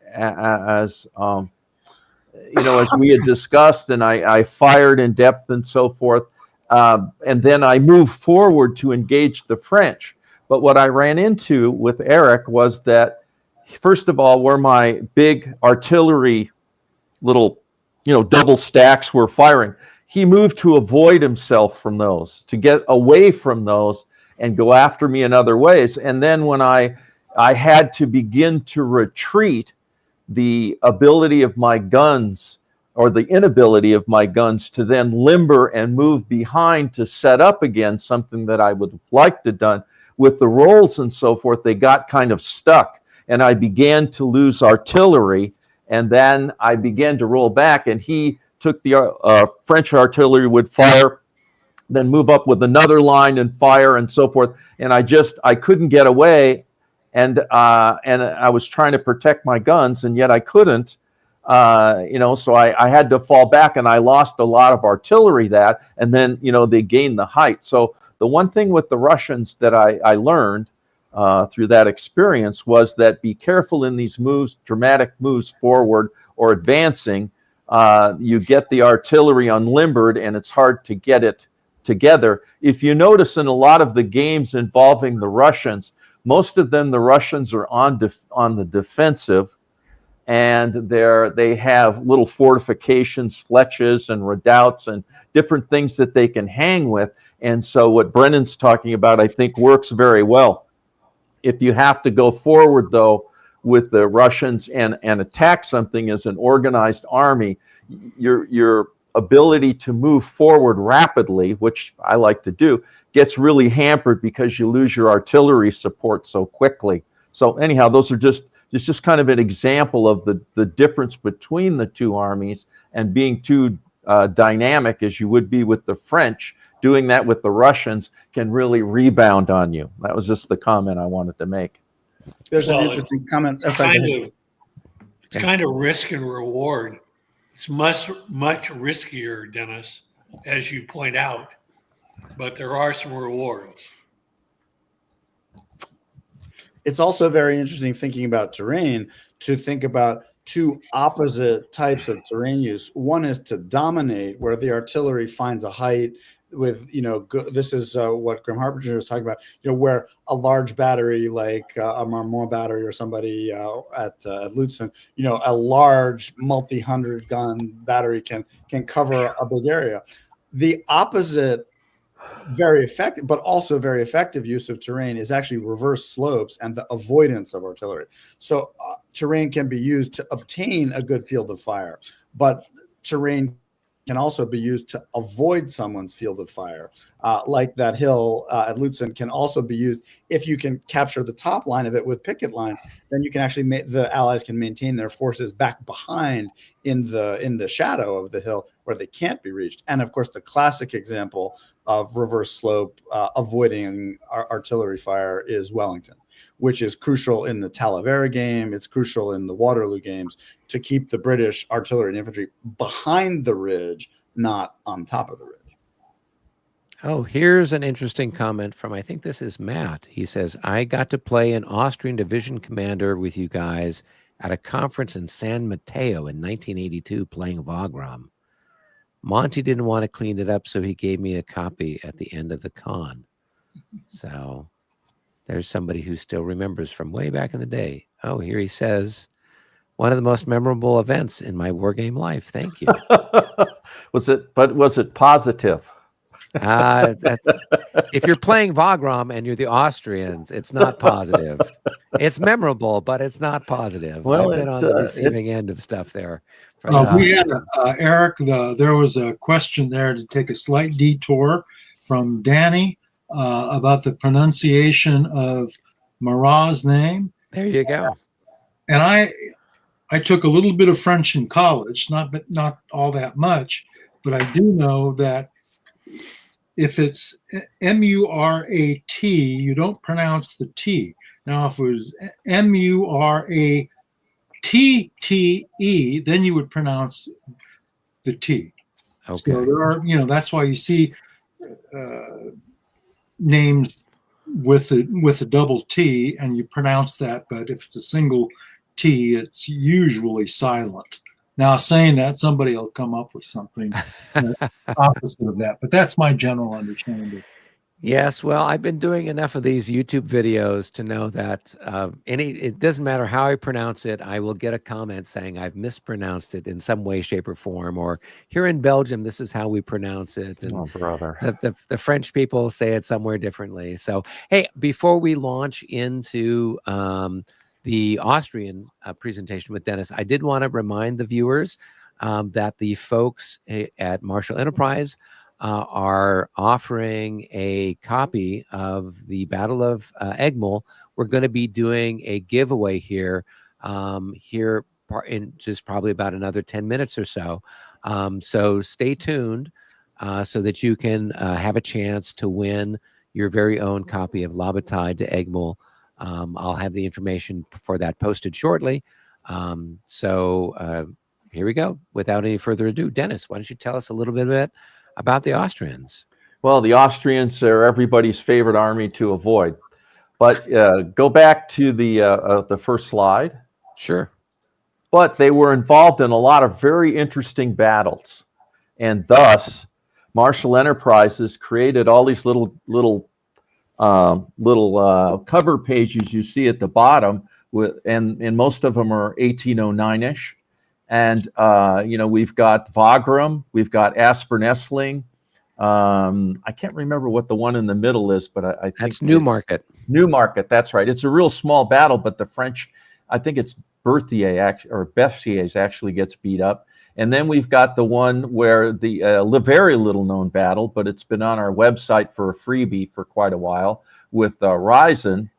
Speaker 3: we had discussed, and I fired in depth and so forth. And then I moved forward to engage the French. But what I ran into with Eric was that, first of all, where my big artillery little, double stacks were firing, he moved to avoid himself from those, to get away from those and go after me in other ways. And then when I had to begin to retreat, the ability of my guns, or the inability of my guns, to then limber and move behind to set up again something that I would have liked to done with the rolls and so forth, they got kind of stuck, and I began to lose artillery, and then I began to roll back, and he took the French artillery would fire, then move up with another line and fire and so forth. And I couldn't get away. And I was trying to protect my guns, and yet I couldn't, so I had to fall back, and I lost a lot of artillery and then, they gained the height. So the one thing with the Russians that I learned through that experience was that be careful in these moves, dramatic moves forward or advancing. You get the artillery unlimbered and it's hard to get it together. If you notice in a lot of the games involving the Russians, most of them, the Russians are on the defensive, and they have little fortifications, fletches and redoubts and different things that they can hang with. And so what Brennan's talking about, I think, works very well. If you have to go forward, though, with the Russians and attack something as an organized army, your ability to move forward rapidly, which I like to do, gets really hampered because you lose your artillery support so quickly. So anyhow, it's just kind of an example of the difference between the two armies, and being too dynamic as you would be with the French, doing that with the Russians can really rebound on you. That was just the comment I wanted to make.
Speaker 5: There's an interesting comment.
Speaker 4: It's kind of risk and reward. It's much riskier, Dennis, as you point out, but there are some rewards.
Speaker 5: It's also very interesting thinking about terrain to think about two opposite types of terrain use. One is to dominate, where the artillery finds a height with, this is what Grim Harbinger was talking about, where a large battery like a Marmont battery or somebody at Lutzen, a large multi-hundred gun battery can cover a big area. The opposite, very effective, but also very effective use of terrain is actually reverse slopes and the avoidance of artillery. So terrain can be used to obtain a good field of fire, but terrain can also be used to avoid someone's field of fire. Like that hill at Lutzen can also be used if you can capture the top line of it with picket lines. Then you can actually the Allies can maintain their forces back behind in the shadow of the hill where they can't be reached. And of course, the classic example of reverse slope avoiding artillery fire is Wellington, which is crucial in the Talavera game. It's crucial in the Waterloo games to keep the British artillery and infantry behind the ridge, not on top of the ridge.
Speaker 1: Oh, here's an interesting comment from, I think this is Matt. He says, I got to play an Austrian division commander with you guys at a conference in San Mateo in 1982 playing Wagram. Monty didn't want to clean it up, so he gave me a copy at the end of the con. So there's somebody who still remembers from way back in the day. Oh, here he says, one of the most memorable events in my wargame life. Thank you.
Speaker 3: Was it positive?
Speaker 1: If you're playing Wagram and you're the Austrians, it's not positive. It's memorable, but it's not positive.
Speaker 3: Well,
Speaker 1: I've been on the receiving end of stuff there.
Speaker 2: We had, Eric, there was a question there to take a slight detour from Danny about the pronunciation of Marat's name.
Speaker 1: There you go.
Speaker 2: And I took a little bit of French in college, not all that much, but I do know that if it's M-U-R-A-T, you don't pronounce the T. Now, if it was M-U-R-A-T-T-E, then you would pronounce the T.
Speaker 1: Okay.
Speaker 2: So there are, that's why you see names with a double T and you pronounce that, but if it's a single T, it's usually silent. Now, saying that, somebody will come up with something opposite of that, but that's my general understanding.
Speaker 1: Yes, well, I've been doing enough of these YouTube videos to know that it doesn't matter how I pronounce it, I will get a comment saying I've mispronounced it in some way, shape, or form, or here in Belgium, this is how we pronounce it. And
Speaker 3: oh, brother.
Speaker 1: The French people say it somewhere differently. So, hey, before we launch into the Austrian presentation with Dennis, I did want to remind the viewers that the folks at Marshal Enterprise are offering a copy of the Battle of Eggmühl. We're going to be doing a giveaway here in just probably about another 10 minutes or so. So stay tuned so that you can have a chance to win your very own copy of La Bataille de Eggmühl. I'll have the information for that posted shortly. So here we go. Without any further ado, Dennis, why don't you tell us a little bit about the Austrians?
Speaker 3: Well, the Austrians are everybody's favorite army to avoid. But go back to the first slide.
Speaker 1: Sure.
Speaker 3: But they were involved in a lot of very interesting battles, and thus Marshal Enterprises created all these little cover pages you see at the bottom, and most of them are 1809-ish. And we've got Wagram, we've got Aspern-Essling. I can't remember what the one in the middle is, but I think
Speaker 1: That's Newmarket.
Speaker 3: Newmarket, that's right. It's a real small battle, but the French, I think it's Bessieres actually gets beat up. And then we've got the one where the very little known battle, but it's been on our website for a freebie for quite a while, with Ryzen.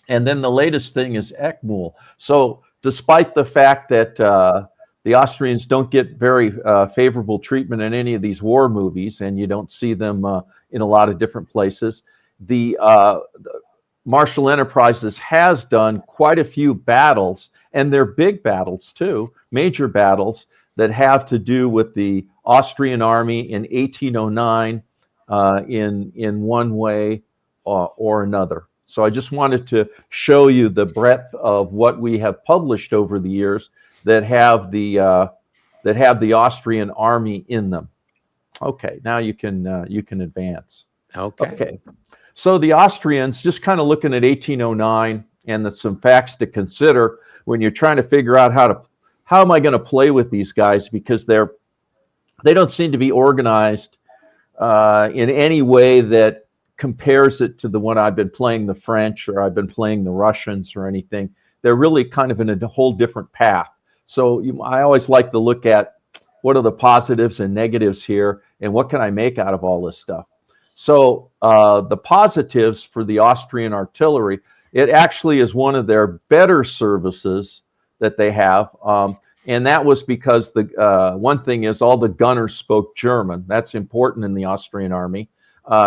Speaker 3: And then the latest thing is Eggmühl. So despite the fact that the Austrians don't get very favorable treatment in any of these war movies, and you don't see them in a lot of different places, the Marshal Enterprises has done quite a few battles, and they're big battles too, major battles that have to do with the Austrian army in 1809 in one way or another. So I just wanted to show you the breadth of what we have published over the years that have the Austrian army in them. Okay, now you can advance.
Speaker 1: Okay.
Speaker 3: So the Austrians, just kind of looking at 1809 and some facts to consider when you're trying to figure out how am I going to play with these guys, because they don't seem to be organized in any way that compares it to the one I've been playing the French, or I've been playing the Russians or anything. They're really kind of in a whole different path. So I always like to look at what are the positives and negatives here, and what can I make out of all this stuff. So the positives for the Austrian artillery, it actually is one of their better services that they have. And that was because the one thing is all the gunners spoke German. That's important in the Austrian army.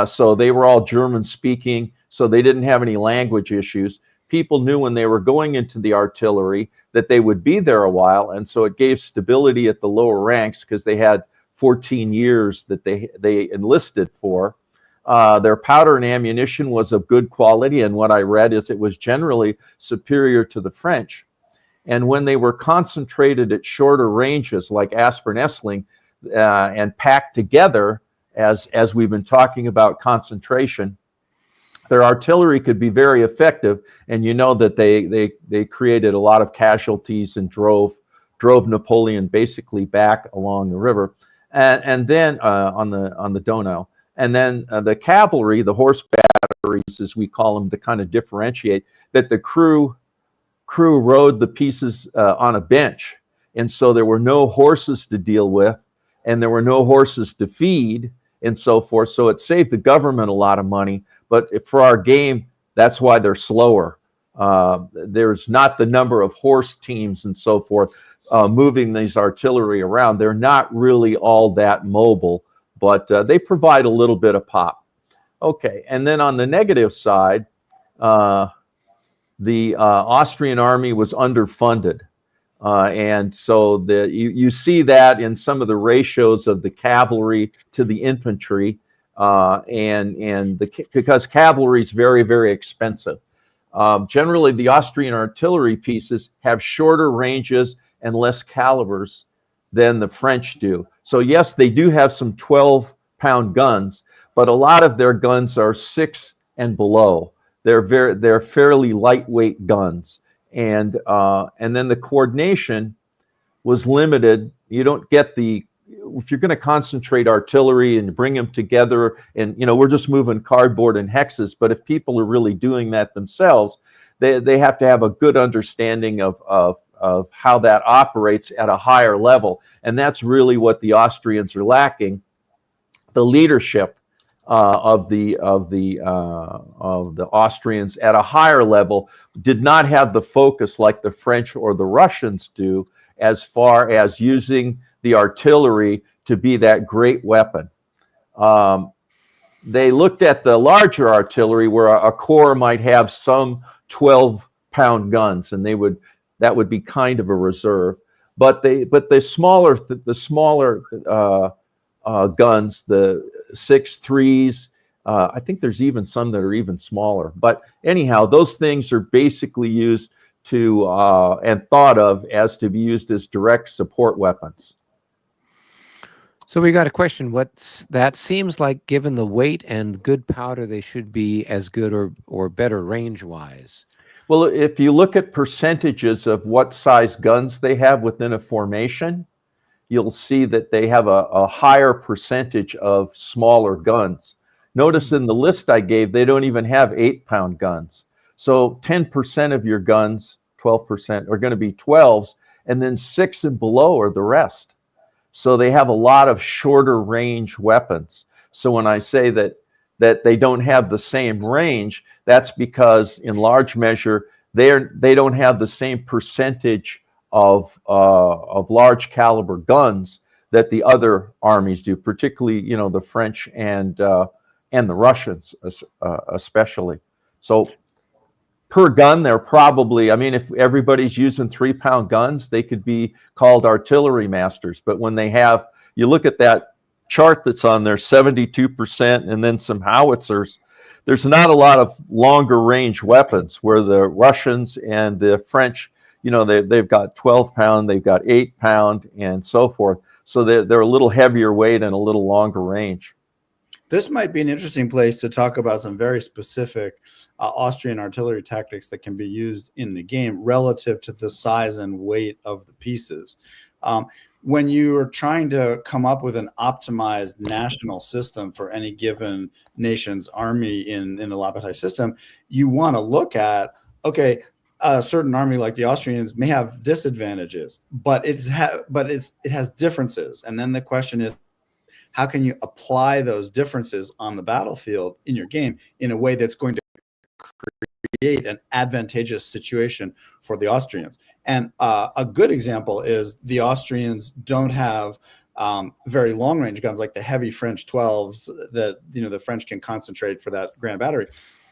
Speaker 3: So they were all German speaking, so they didn't have any language issues. People knew when they were going into the artillery that they would be there a while, and so it gave stability at the lower ranks, because they had 14 years that they enlisted for. Their powder and ammunition was of good quality, and what I read is it was generally superior to the French. And when they were concentrated at shorter ranges, like Aspern-Essling, and packed together, as we've been talking about concentration, their artillery could be very effective. And you know that they created a lot of casualties and drove Napoleon basically back along the river, and then on the Donau. And then the cavalry, the horse batteries, as we call them, to kind of differentiate, that the crew rode the pieces on a bench. And so there were no horses to deal with, and there were no horses to feed, and so forth. So it saved the government a lot of money. But for our game, that's why they're slower. There's not the number of horse teams and so forth moving these artillery around. They're not really all that mobile, but they provide a little bit of pop. Okay, and then on the negative side, the Austrian army was underfunded. And so you see that in some of the ratios of the cavalry to the infantry, because cavalry is very, very expensive. Generally, the Austrian artillery pieces have shorter ranges and less calibers than the French do. So yes, they do have some 12-pound guns, but a lot of their guns are 6 and below. They're fairly lightweight guns, and then the coordination was limited. You don't get if you're going to concentrate artillery and bring them together, and we're just moving cardboard and hexes. But if people are really doing that themselves, they have to have a good understanding of how that operates at a higher level, and that's really what the Austrians are lacking. The leadership of the Austrians at a higher level did not have the focus like the French or the Russians do, as far as using the artillery to be that great weapon. They looked at the larger artillery, where a corps might have some 12-pound guns, and that would be kind of a reserve. But the smaller guns, the 6.3s, I think there's even some that are even smaller. But anyhow, those things are basically used to and thought of as to be used as direct support weapons.
Speaker 1: So we got a question. That seems like, given the weight and good powder, they should be as good or better range-wise.
Speaker 3: Well, if you look at percentages of what size guns they have within a formation, you'll see that they have a higher percentage of smaller guns. Notice in the list I gave, they don't even have 8-pound guns. So 10% of your guns, 12%, are going to be 12s, and then 6 and below are the rest. So they have a lot of shorter range weapons. So when I say that they don't have the same range, that's because in large measure they don't have the same percentage of large caliber guns that the other armies do, particularly the French and the Russians especially. So per gun, they're probably, I mean, if everybody's using 3-pound guns, they could be called artillery masters. But when you look at that chart that's on there, 72%, and then some howitzers, there's not a lot of longer range weapons, where the Russians and the French, they've got 12-pound, they've got 8-pound, and so forth. So they're a little heavier weight and a little longer range.
Speaker 5: This might be an interesting place to talk about some very specific Austrian artillery tactics that can be used in the game relative to the size and weight of the pieces. When you are trying to come up with an optimized national system for any given nation's army in the La Bataille system, you want to look at, okay, a certain army like the Austrians may have disadvantages, but it has differences. And then the question is, how can you apply those differences on the battlefield in your game in a way that's going to create an advantageous situation for the Austrians? And a good example is the Austrians don't have very long range guns like the heavy French 12s that the French can concentrate for that grand battery,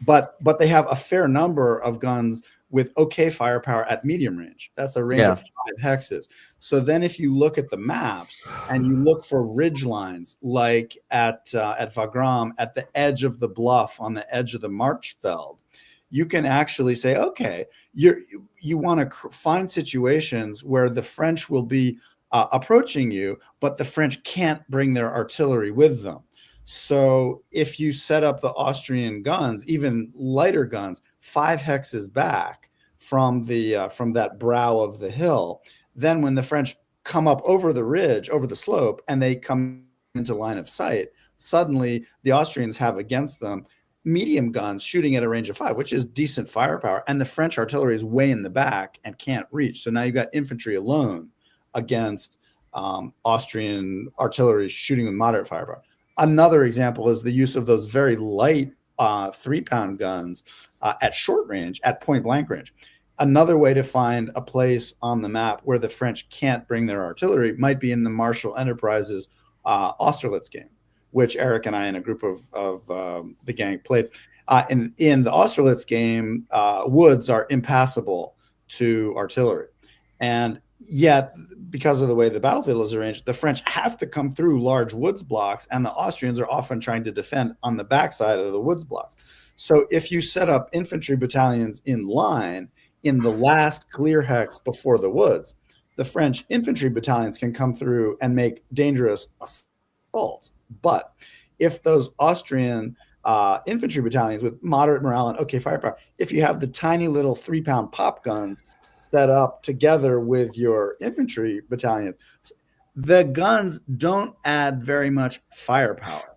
Speaker 5: but they have a fair number of guns with okay firepower at medium range. That's a range of 5 hexes. So then if you look at the maps and you look for ridge lines, like at Wagram, at the edge of the bluff, on the edge of the Marchfeld, you can actually say, okay, you want to find situations where the French will be approaching you, but the French can't bring their artillery with them. So if you set up the Austrian guns, even lighter guns, 5 hexes back from that brow of the hill, then when the French come up over the ridge, over the slope, and they come into line of sight, suddenly the Austrians have against them medium guns shooting at a range of 5, which is decent firepower, and the French artillery is way in the back and can't reach. So now you've got infantry alone against Austrian artillery shooting with moderate firepower. Another example is the use of those very light 3-pound guns at short range, at point blank range. Another way to find a place on the map where the French can't bring their artillery might be in the Marshal Enterprises Austerlitz game, which Eric and I and a group of the gang played. In the Austerlitz game, woods are impassable to artillery. And yet, because of the way the battlefield is arranged, the French have to come through large woods blocks, and the Austrians are often trying to defend on the backside of the woods blocks. So if you set up infantry battalions in line in the last clear hex before the woods, the French infantry battalions can come through and make dangerous assaults. But if those Austrian infantry battalions with moderate morale and okay firepower, if you have the tiny little 3-pound pop guns set up together with your infantry battalions, the guns don't add very much firepower,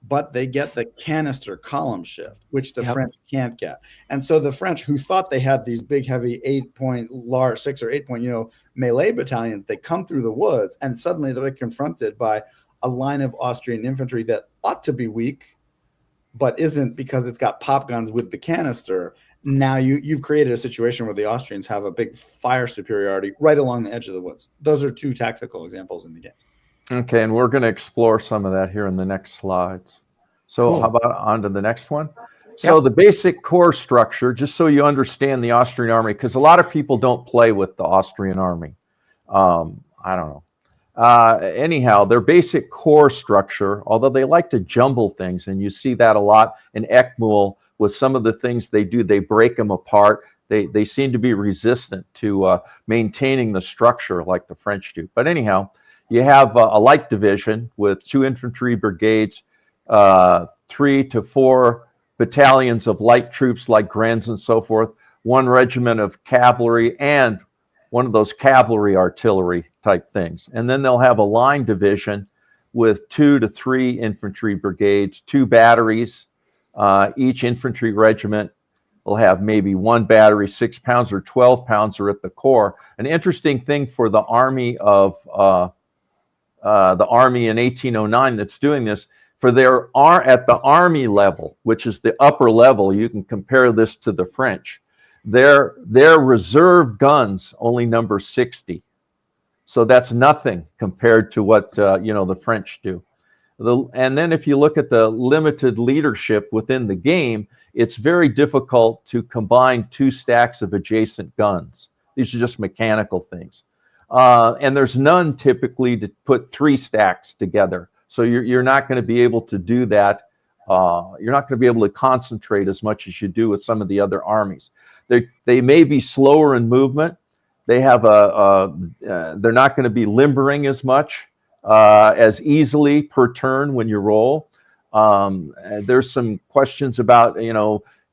Speaker 5: but they get the canister column shift, which the French can't get. And so the French, who thought they had these big, heavy 8-point, large 6 or 8-point, melee battalions, they come through the woods, and suddenly they're confronted by a line of Austrian infantry that ought to be weak, but isn't, because it's got pop guns with the canister. Now you've created a situation where the Austrians have a big fire superiority right along the edge of the woods. Those are 2 tactical examples in the game.
Speaker 3: Okay, and we're going to explore some of that here in the next slides. So
Speaker 1: Cool.
Speaker 3: How about on to the next one? So the basic core structure, just so you understand the Austrian army, because a lot of people don't play with the Austrian army. I don't know. anyhow, their basic core structure, although they like to jumble things, and you see that a lot in Eggmühl with some of the things they do, they break them apart. They seem to be resistant to maintaining the structure like the French do. But anyhow, you have a light division with 2 infantry brigades, 3 to 4 battalions of light troops like Grens and so forth, 1 regiment of cavalry, and one of those cavalry artillery type things. And then they'll have a line division with 2 to 3 infantry brigades, 2 batteries. Each infantry regiment will have maybe 1 battery, 6 pounds or 12 pounder at the core. An interesting thing for the army of the army in 1809 that's doing this, for their at the army level, which is the upper level, you can compare this to the French. Their reserve guns only number 60, so that's nothing compared to what the French do. And then if you look at the limited leadership within the game, it's very difficult to combine 2 stacks of adjacent guns. These are just mechanical things. And there's none typically to put 3 stacks together. So you're not going to be able to do that. You're not going to be able to concentrate as much as you do with some of the other armies. They may be slower in movement. They have they're not going to be limbering as much, as easily per turn when you roll. There's some questions about,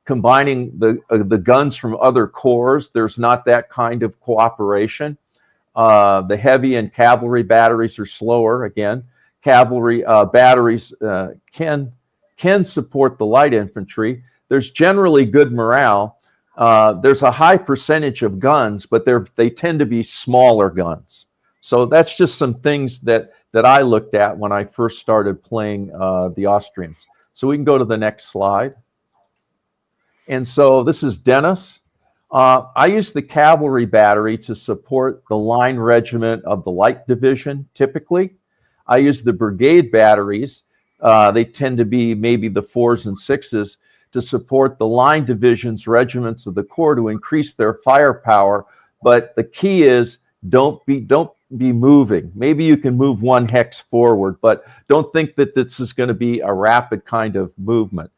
Speaker 3: combining the guns from other corps. There's not that kind of cooperation. The heavy and cavalry batteries are slower. Again, cavalry batteries can support the light infantry. There's generally good morale. There's a high percentage of guns, but they tend to be smaller guns. So that's just some things that I looked at when I first started playing the Austrians. So we can go to the next slide. And so this is Dennis. I use the cavalry battery to support the line regiment of the light division, typically. I use the brigade batteries. They tend to be maybe the 4s and 6s to support the line divisions, regiments of the corps to increase their firepower. But the key is don't be moving. Maybe you can move 1 hex forward, but don't think that this is going to be a rapid kind of movement.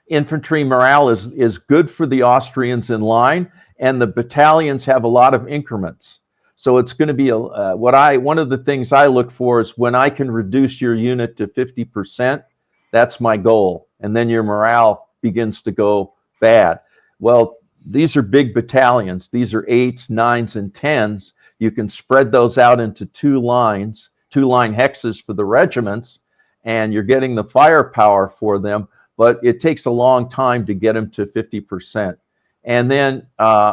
Speaker 3: Infantry morale is good for the Austrians in line, and the battalions have a lot of increments. So it's going to be one of the things I look for is when I can reduce your unit to 50%, that's my goal. And then your morale begins to go bad. Well, these are big battalions. These are 8s, 9s, and 10s. You can spread those out into 2 lines, 2-line hexes for the regiments, and you're getting the firepower for them, but it takes a long time to get them to 50%. And then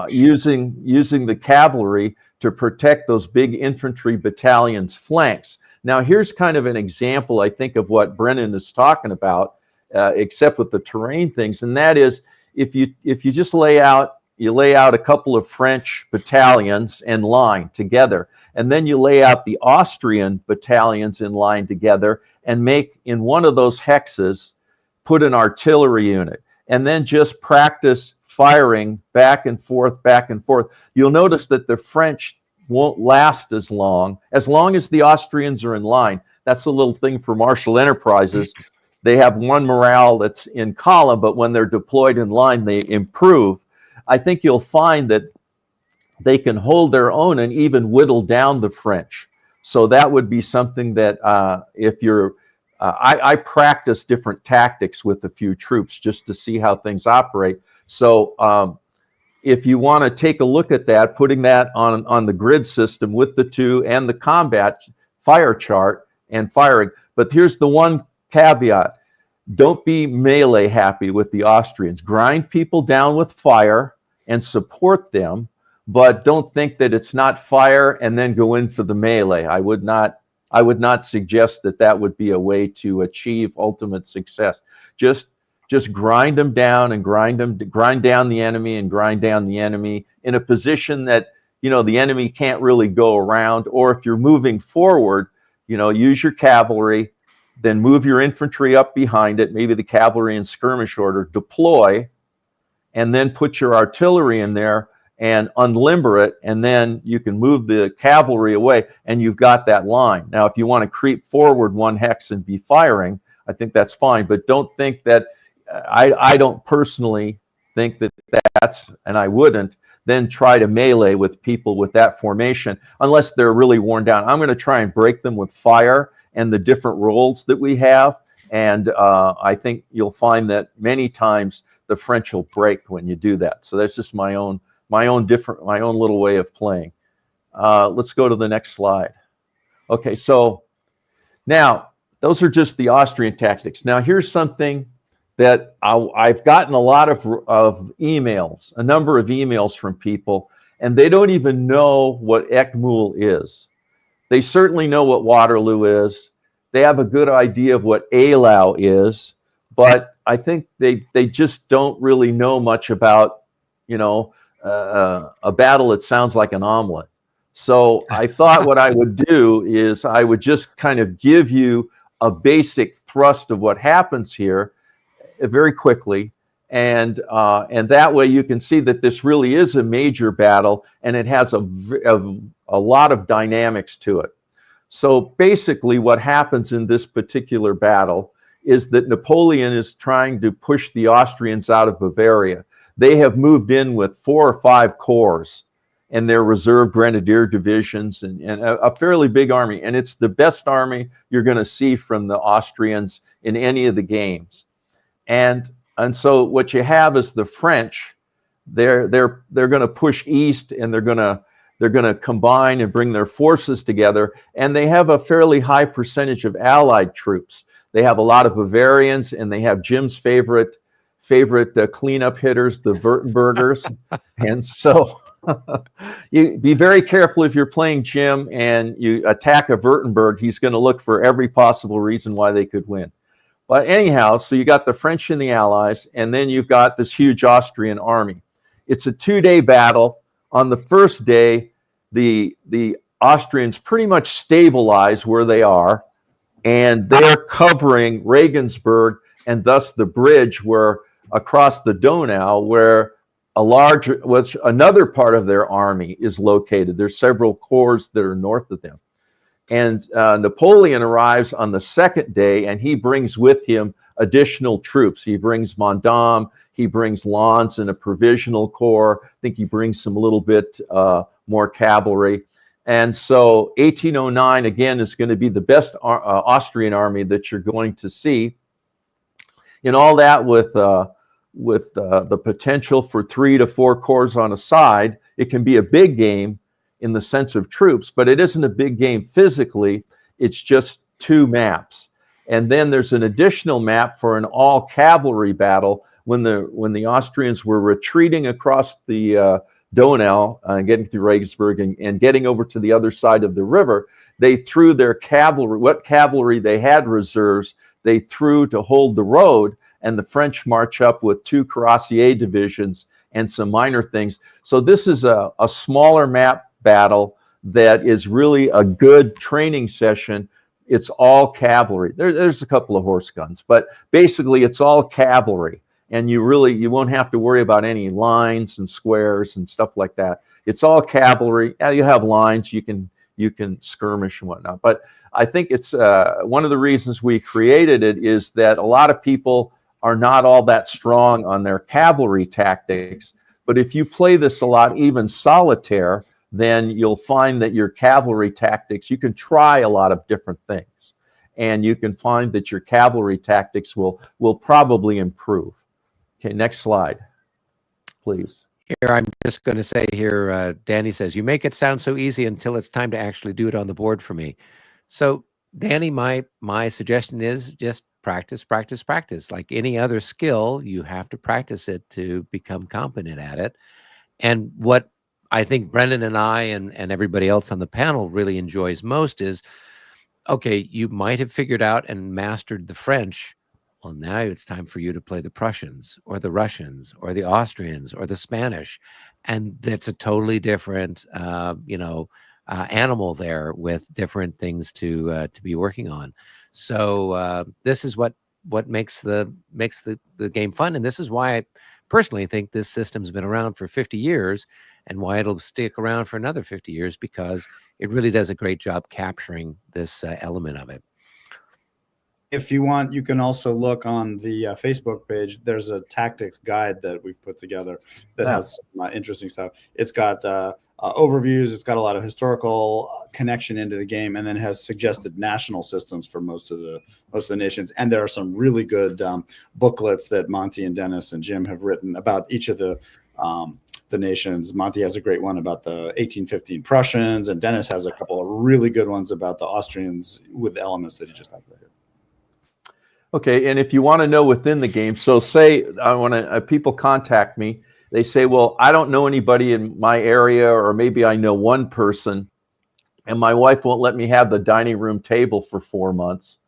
Speaker 3: using the cavalry to protect those big infantry battalions' flanks. Now, here's kind of an example, I think, of what Brennan is talking about, except with the terrain things, and that is if you just lay out a couple of French battalions in line together, and then you lay out the Austrian battalions in line together and make in one of those hexes, put an artillery unit, and then just practice firing back and forth, you'll notice that the French won't last as long as the Austrians are in line. That's a little thing for Marshal Enterprises. They have one morale that's in column, but when they're deployed in line, they improve. I think you'll find that they can hold their own and even whittle down the French. So that would be something that if you're, I practice different tactics with a few troops just to see how things operate. So if you want to take a look at that, putting that on the grid system with the 2 and the combat fire chart and firing. But here's the one caveat. Don't be melee happy with the Austrians. Grind people down with fire and support them, but don't think that it's not fire and then go in for the melee. I would not suggest that would be a way to achieve ultimate success. Just grind them down and grind down the enemy and grind down the enemy in a position that, the enemy can't really go around. Or if you're moving forward, use your cavalry, then move your infantry up behind it, maybe the cavalry in skirmish order, deploy, and then put your artillery in there and unlimber it, and then you can move the cavalry away, and you've got that line. Now, if you want to creep forward 1 hex and be firing, I think that's fine, but don't think that, I don't personally think that that's, and I wouldn't, then try to melee with people with that formation, unless they're really worn down. I'm going to try and break them with fire and the different roles that we have, and I think you'll find that many times the French will break when you do that. So that's just my own little way of playing. Let's go to the next slide. Okay, so now those are just the Austrian tactics. Now here's something that I've gotten a lot of emails, a number of emails from people, and they don't even know what Eggmühl is. They certainly know what Waterloo is. They have a good idea of what Eylau is, but I think they just don't really know much about, a battle that sounds like an omelet. So I thought what I would do is I would just kind of give you a basic thrust of what happens here very quickly, and that way you can see that this really is a major battle, and it has a lot of dynamics to it. So basically what happens in this particular battle is that Napoleon is trying to push the Austrians out of Bavaria. They have moved in with 4 or 5 corps and their reserve grenadier divisions, and a fairly big army, and it's the best army you're going to see from the Austrians in any of the games. And so what you have is the French. They're going to push east, and they're going to combine and bring their forces together. And they have a fairly high percentage of Allied troops. They have a lot of Bavarians, and they have Jim's favorite cleanup hitters, the Württembergers. And so you be very careful if you're playing Jim and you attack a Württemberg. He's going to look for every possible reason why they could win. But anyhow, so you got the French and the Allies, and then you've got this huge Austrian army. It's a 2-day battle. On the first day, the Austrians pretty much stabilize where they are, and they're covering Regensburg and thus the bridge where across the Donau, where another part of their army is located. There's several corps that are north of them. And Napoleon arrives on the second day, and he brings with him additional troops. He brings Vendôme, he brings Lens and a provisional corps. I think he brings some little bit more cavalry. And so 1809, again, is going to be the best Austrian army that you're going to see. And all that with the potential for 3 to 4 corps on a side. It can be a big game in the sense of troops, but it isn't a big game physically. It's just 2 maps. And then there's an additional map for an all cavalry battle when the Austrians were retreating across the Donau, getting through Regensburg and getting over to the other side of the river. They threw their cavalry, what cavalry they had reserves, they threw to hold the road, and the French march up with 2 cuirassier divisions and some minor things. So this is a smaller map battle that is really a good training session. It's all cavalry. There's a couple of horse guns, but basically it's all cavalry. And you won't have to worry about any lines and squares and stuff like that. It's all cavalry. Yeah, you have lines, you can skirmish and whatnot. But I think it's one of the reasons we created it is that a lot of people are not all that strong on their cavalry tactics. But if you play this a lot, even solitaire, then you'll find that your cavalry tactics, you can try a lot of different things. And you can find that your cavalry tactics will probably improve. Okay, next slide, please.
Speaker 1: Here, I'm just going to say here, Danny says, you make it sound so easy until it's time to actually do it on the board for me. So, Danny, my suggestion is just practice, practice, practice. Like any other skill, you have to practice it to become competent at it. And what I think Brennan and I and everybody else on the panel really enjoys most is, okay, you might have figured out and mastered the French. Well, now it's time for you to play the Prussians or the Russians or the Austrians or the Spanish. And that's a totally different, animal there with different things to be working on. So this is what makes the game fun. And this is why I personally think this system's been around for 50 years and why it'll stick around for another 50 years, because it really does a great job capturing this element of it.
Speaker 5: If you want, you can also look on the Facebook page. There's a tactics guide that we've put together that has some interesting stuff. It's got overviews. It's got a lot of historical connection into the game, and then has suggested national systems for most of the nations. And there are some really good booklets that Monty and Dennis and Jim have written about each of the nations. Monty has a great one about the 1815 Prussians, and Dennis has a couple of really good ones about the Austrians with elements that he just talked about here.
Speaker 3: Okay, and if you want to know within the game, so say I want to people contact me, they say, well, I don't know anybody in my area, or maybe I know one person, and my wife won't let me have the dining room table for 4 months.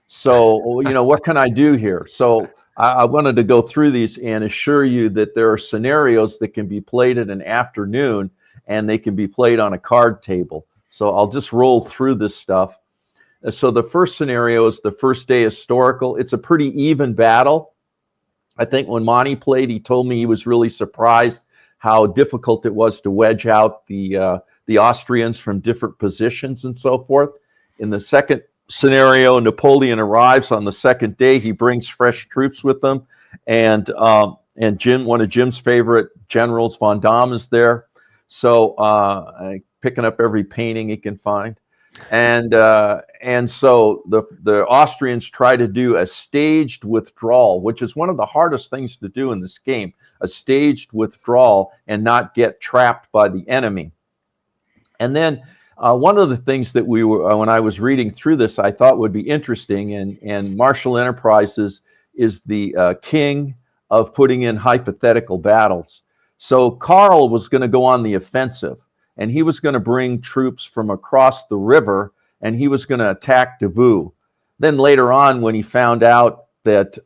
Speaker 3: So, you know, what can I do here? So I wanted to go through these and assure you that there are scenarios that can be played in an afternoon, and they can be played on a card table. So I'll just roll through this stuff. So the first scenario is the first day historical. It's a pretty even battle. I think when Monty played, he told me he was really surprised how difficult it was to wedge out the Austrians from different positions and so forth. In the second scenario, Napoleon arrives on the second day. He brings fresh troops with him, and Jim, one of Jim's favorite generals, Von Damme, is there. So picking up every painting he can find. And so the Austrians try to do a staged withdrawal, which is one of the hardest things to do in this game, a staged withdrawal and not get trapped by the enemy. And then one of the things that when I was reading through this, I thought would be interesting, and Marshal Enterprises is the king of putting in hypothetical battles. So Karl was going to go on the offensive, and he was going to bring troops from across the river, and he was going to attack Davout. Then later on, when he found out that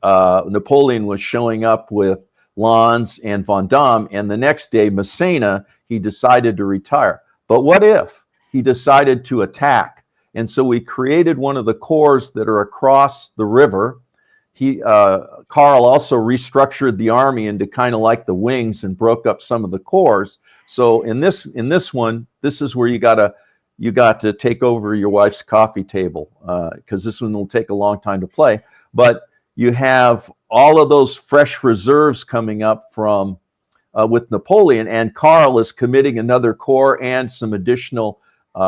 Speaker 3: Napoleon was showing up with Lannes and Von Damme, and the next day, Massena, he decided to retire. But what if he decided to attack? And so we created one of the corps that are across the river. Karl also restructured the army into kind of like the wings and broke up some of the corps. So in this one, this is where you got to take over your wife's coffee table, because this one will take a long time to play. But you have all of those fresh reserves coming up from with Napoleon, and Karl is committing another corps and some additional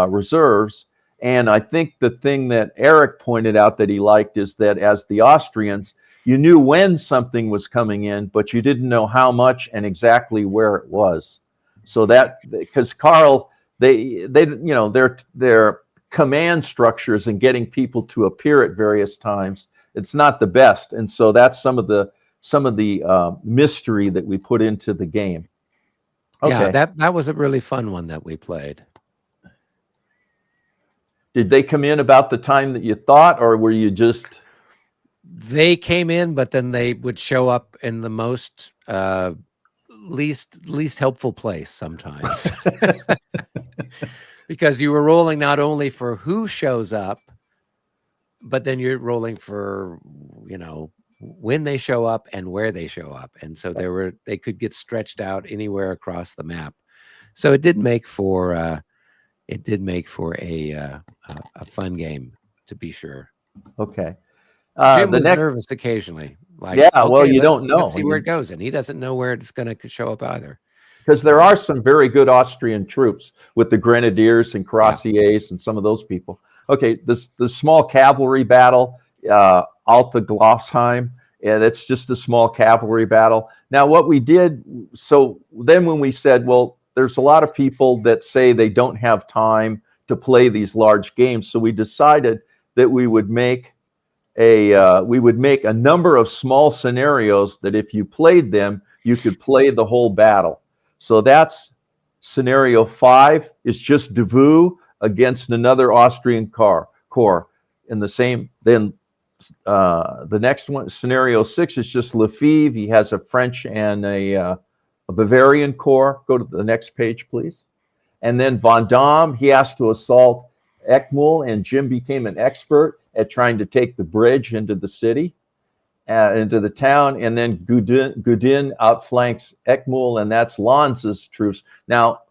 Speaker 3: reserves. And I think the thing that Eric pointed out that he liked is that as the Austrians, you knew when something was coming in, but you didn't know how much and exactly where it was. So that, because Karl, they their command structures and getting people to appear at various times, it's not the best. And so that's some of the mystery that we put into the game. Okay.
Speaker 1: Yeah, that was a really fun one that we played.
Speaker 3: Did they come in about the time that you thought, or were you just...
Speaker 1: They came in, but then they would show up in the most least helpful place sometimes. Because you were rolling not only for who shows up, but then you're rolling for, when they show up and where they show up. And so they could get stretched out anywhere across the map. So it did make for a fun game, to be sure.
Speaker 3: Okay.
Speaker 1: Jim was nervous occasionally. Like,
Speaker 3: yeah, okay, well, you don't know.
Speaker 1: Let's see where it goes, and he doesn't know where it's going to show up either.
Speaker 3: Because there are some very good Austrian troops with the grenadiers and cuirassiers and some of those people. Okay, the small cavalry battle, Alta Glossheim, and it's just a small cavalry battle. Now, what we did, so then when we said, well, there's a lot of people that say they don't have time to play these large games, so we decided that we would make a number of small scenarios that if you played them, you could play the whole battle. So that's scenario 5 is just Davout against another Austrian corps. In the same, then the next one, scenario 6 is just Lefebvre. He has a French and a Bavarian corps. Go to the next page, please. And then Von Damme, he has to assault Eggmühl, and Jim became an expert at trying to take the bridge into the city. into the town, and then Gudin outflanks Eggmühl, and that's Lanz's troops. Now,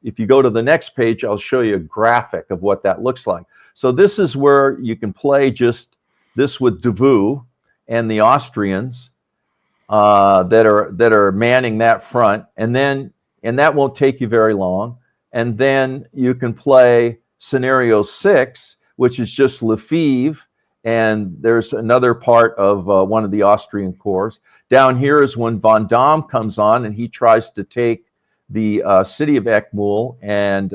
Speaker 3: if you go to the next page, I'll show you a graphic of what that looks like. So this is where you can play just this with Davout and the Austrians that are manning that front, and that won't take you very long. And then you can play scenario 6, which is just Lefebvre, and there's another part of one of the Austrian corps. Down here is when Von Damme comes on, and he tries to take the city of Eggmühl and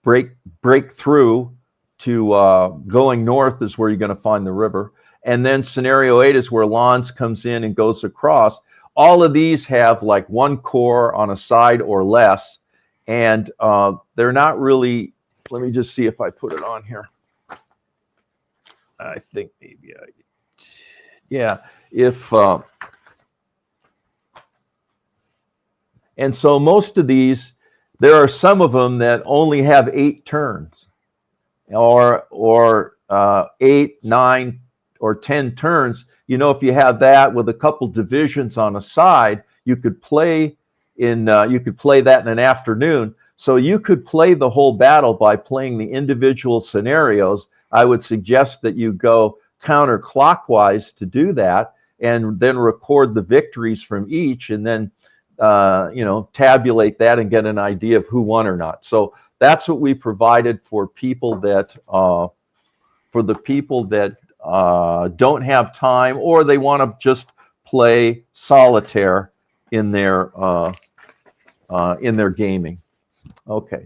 Speaker 3: break through to going north is where you're going to find the river. And then scenario 8 is where Lanz comes in and goes across. All of these have like one corps on a side or less, and they're not really. Let me just see if I put it on here. I think maybe and so most of these, there are some of them that only have 8 turns, or 8, 9, or 10 turns. You know, if you have that with a couple divisions on a side, you could play that in an afternoon. So you could play the whole battle by playing the individual scenarios. I would suggest that you go counterclockwise to do that, and then record the victories from each, and then tabulate that and get an idea of who won or not. So that's what we provided for people that don't have time, or they want to just play solitaire in their gaming. Okay.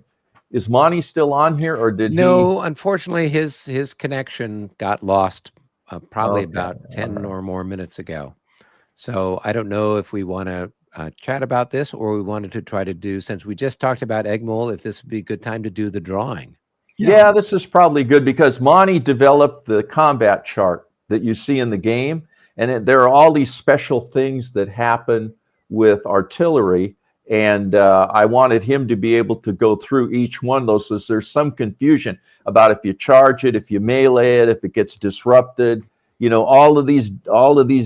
Speaker 3: Is Monty still on here, or did
Speaker 1: No, unfortunately, his connection got lost probably about 10 or more minutes ago. So I don't know if we want to chat about this, or we wanted to try to do, since we just talked about Eggmühl, if this would be a good time to do the drawing.
Speaker 3: Yeah, this is probably good, because Monty developed the combat chart that you see in the game, and there are all these special things that happen with artillery. And I wanted him to be able to go through each one of those. So there's some confusion about if you charge it, if you melee it, if it gets disrupted, all of these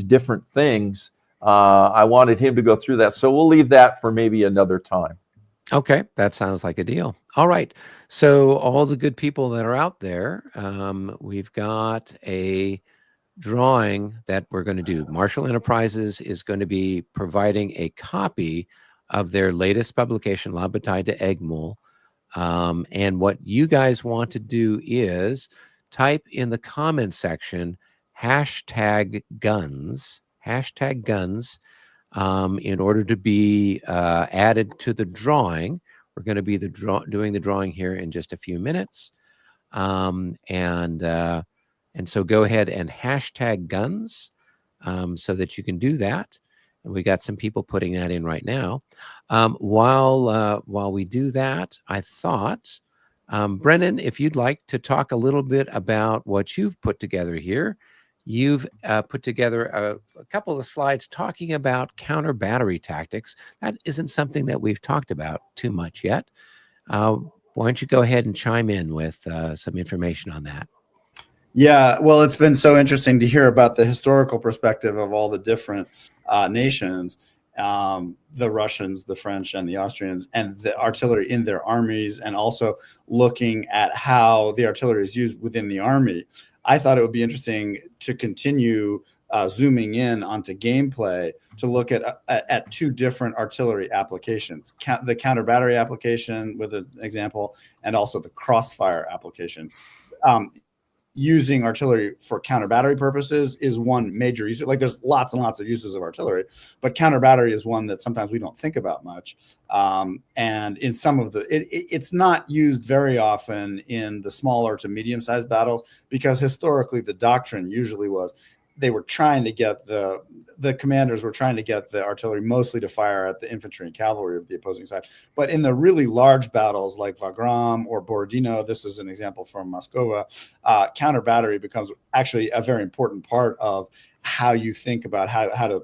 Speaker 3: different things. I wanted him to go through that. So we'll leave that for maybe another time.
Speaker 1: Okay, that sounds like a deal. All right. So all the good people that are out there, we've got a drawing that we're going to do. Marshal Enterprises is going to be providing a copy of their latest publication, La Bataille de Eggmühl. And what you guys want to do is type in the comment section #guns, in order to be added to the drawing. We're going to be doing the drawing here in just a few minutes. And so go ahead and #guns so that you can do that. We got some people putting that in right now. While we do that, I thought, Brennan, if you'd like to talk a little bit about what you've put together here. You've put together a couple of slides talking about counter battery tactics. That isn't something that we've talked about too much yet. Why don't you go ahead and chime in with some information on that?
Speaker 5: Yeah, well, it's been so interesting to hear about the historical perspective of all the different nations, the Russians, the French, and the Austrians, and the artillery in their armies, and also looking at how the artillery is used within the army. I thought it would be interesting to continue zooming in onto gameplay to look at 2 different artillery applications, the counter battery application with an example, and also the crossfire application. Using artillery for counter battery purposes is one major use. Like, there's lots and lots of uses of artillery, but counter battery is one that sometimes we don't think about much. And in some of it's not used very often in the smaller to medium sized battles, because historically the doctrine usually was they were trying to get the commanders were trying to get the artillery mostly to fire at the infantry and cavalry of the opposing side. But in the really large battles like Wagram or Borodino, this is an example from Moscova, counter battery becomes actually a very important part of how you think about how to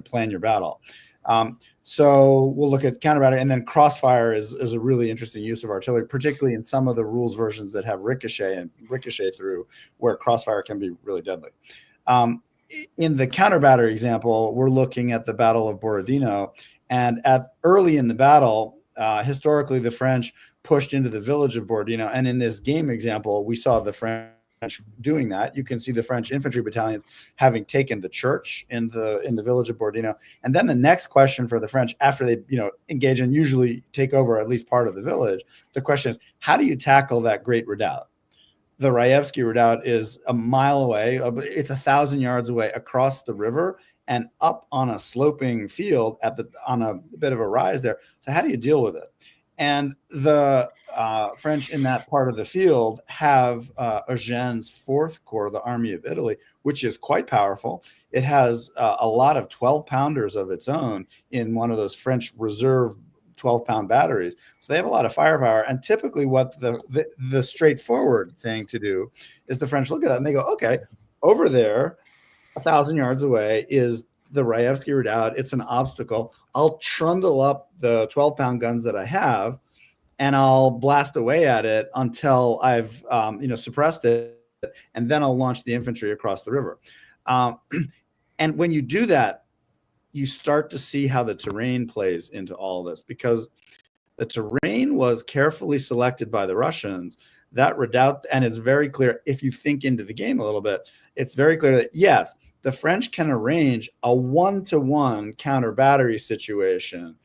Speaker 5: plan your battle. So we'll look at counter battery, and then crossfire is a really interesting use of artillery, particularly in some of the rules versions that have ricochet through, where crossfire can be really deadly. In the counter battery example, we're looking at the Battle of Borodino, and early in the battle, historically the French pushed into the village of Borodino, and in this game example, we saw the French doing that. You can see the French infantry battalions having taken the church in the village of Borodino, and then the next question for the French, after they engage and usually take over at least part of the village, the question is, how do you tackle that great redoubt? The Raevsky Redoubt is a mile away. It's 1,000 yards away across the river and up on a sloping field on a bit of a rise there. So how do you deal with it? And the French in that part of the field have Eugene's Fourth Corps, the Army of Italy, which is quite powerful. It has a lot of 12-pounders of its own in one of those French reserve 12-pound batteries. So they have a lot of firepower. And typically what the straightforward thing to do is the French look at that and they go, okay, over there, 1,000 yards away is the Raevsky Redoubt. It's an obstacle. I'll trundle up the 12-pound guns that I have and I'll blast away at it until I've suppressed it, and then I'll launch the infantry across the river. And when you do that, you start to see how the terrain plays into all this, because the terrain was carefully selected by the Russians. That redoubt, and it's very clear, if you think into the game a little bit, it's very clear that, yes, the French can arrange a one-to-one counter battery situation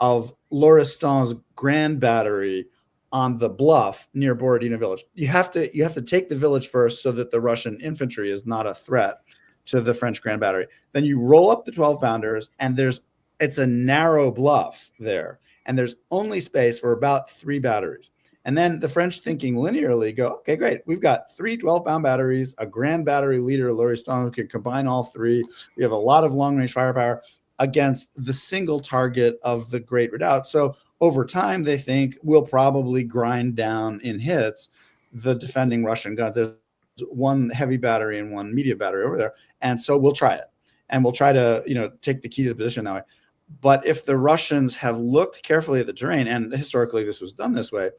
Speaker 5: of Lorestan's Grand Battery on the bluff near Borodino village. You have to take the village first so that the Russian infantry is not a threat to the French Grand Battery. Then you roll up the 12-pounders, and it's a narrow bluff there, and there's only space for about 3 batteries. And then the French, thinking linearly, go, okay, great. We've got 3 12-pound batteries, a Grand Battery leader, Lorestan, who can combine all 3. We have a lot of long-range firepower against the single target of the Great Redoubt. So over time, they think we'll probably grind down in hits the defending Russian guns. There's 1 heavy battery and 1 medium battery over there. And so we'll try it. And we'll try to, take the key to the position that way. But if the Russians have looked carefully at the terrain, and historically this was done this way,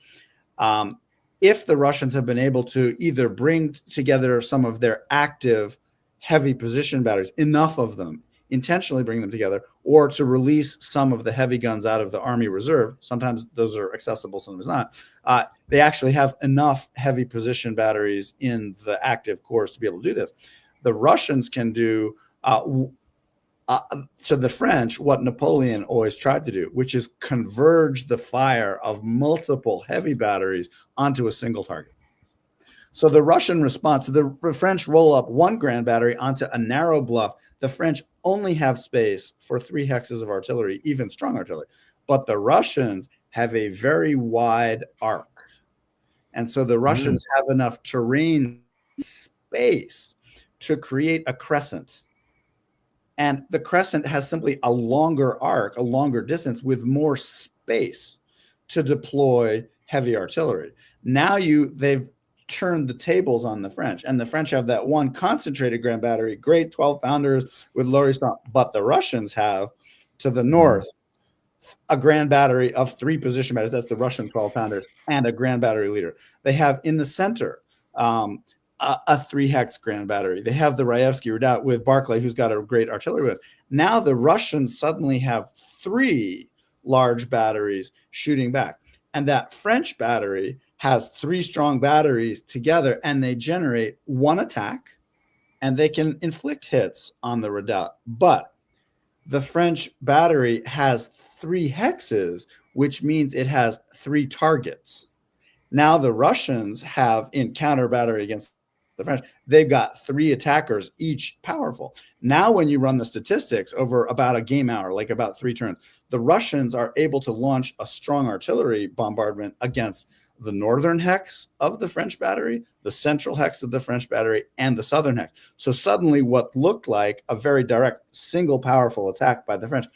Speaker 5: if the Russians have been able to either bring together some of their active heavy position batteries, enough of them, intentionally bring them together, or to release some of the heavy guns out of the Army Reserve, sometimes those are accessible, sometimes not, they actually have enough heavy position batteries in the active corps to be able to do this. The Russians can do to the French what Napoleon always tried to do, which is converge the fire of multiple heavy batteries onto a single target. So the Russian response, the French roll up 1 Grand Battery onto a narrow bluff. The French only have space for 3 hexes of artillery, even strong artillery. But the Russians have a very wide arc. And so the Russians have enough terrain space to create a crescent. And the crescent has simply a longer arc, a longer distance with more space to deploy heavy artillery. Now they've turned the tables on the French, and the French have that 1 concentrated Grand Battery, great 12-pounders with Lorestan, but the Russians have to the north a Grand Battery of 3 position batteries. That's the Russian 12-pounders, and a Grand Battery leader. They have in the center a 3-hex Grand Battery. They have the Raevsky Redoubt with Barclay, who's got a great artillery with. Now the Russians suddenly have 3 large batteries shooting back. And that French battery has 3 strong batteries together, and they generate 1 attack, and they can inflict hits on the redoubt. But the French battery has 3 hexes, which means it has 3 targets. Now the Russians have, in counter battery against the French, they've got 3 attackers, each powerful. Now when you run the statistics over about a game hour, like about 3 turns, the Russians are able to launch a strong artillery bombardment against the northern hex of the French battery, the central hex of the French battery, and the southern hex. So suddenly what looked like a very direct, single powerful attack by the French,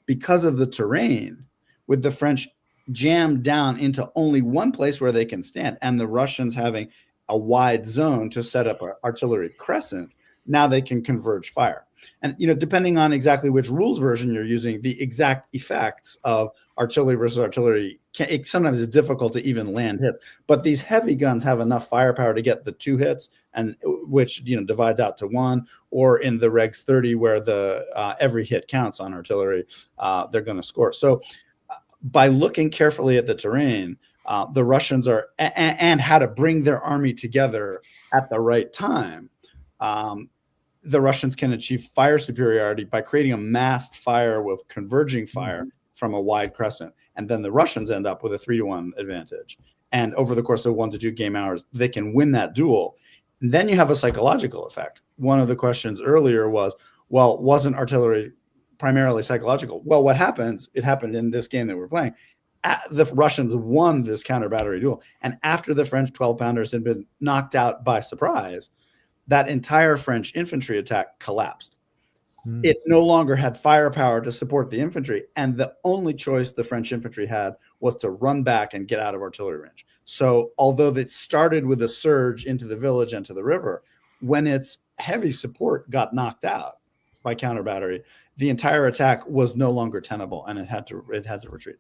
Speaker 5: because of the terrain, with the French jammed down into only 1 place where they can stand, and the Russians having a wide zone to set up an artillery crescent, now they can converge fire. And, depending on exactly which rules version you're using, the exact effects of artillery versus artillery, sometimes it's difficult to even land hits. But these heavy guns have enough firepower to get the 2 hits, and which, divides out to 1, or in the Regs 30, where the every hit counts on artillery, they're going to score. So by looking carefully at the terrain, the Russians are, and how to bring their army together at the right time, the Russians can achieve fire superiority by creating a massed fire with converging fire from a wide crescent. And then the Russians end up with a 3-to-1 advantage. And over the course of 1 to 2 game hours, they can win that duel. And then you have a psychological effect. One of the questions earlier was, well, wasn't artillery primarily psychological? Well, what happens, it happened in this game that we're playing. The Russians won this counter battery duel. And after the French 12-pounders had been knocked out by surprise, that entire French infantry attack collapsed. It no longer had firepower to support the infantry, and the only choice the French infantry had was to run back and get out of artillery range. So although it started with a surge into the village and to the river, when its heavy support got knocked out by counter battery, the entire attack was no longer tenable, and it had to retreat.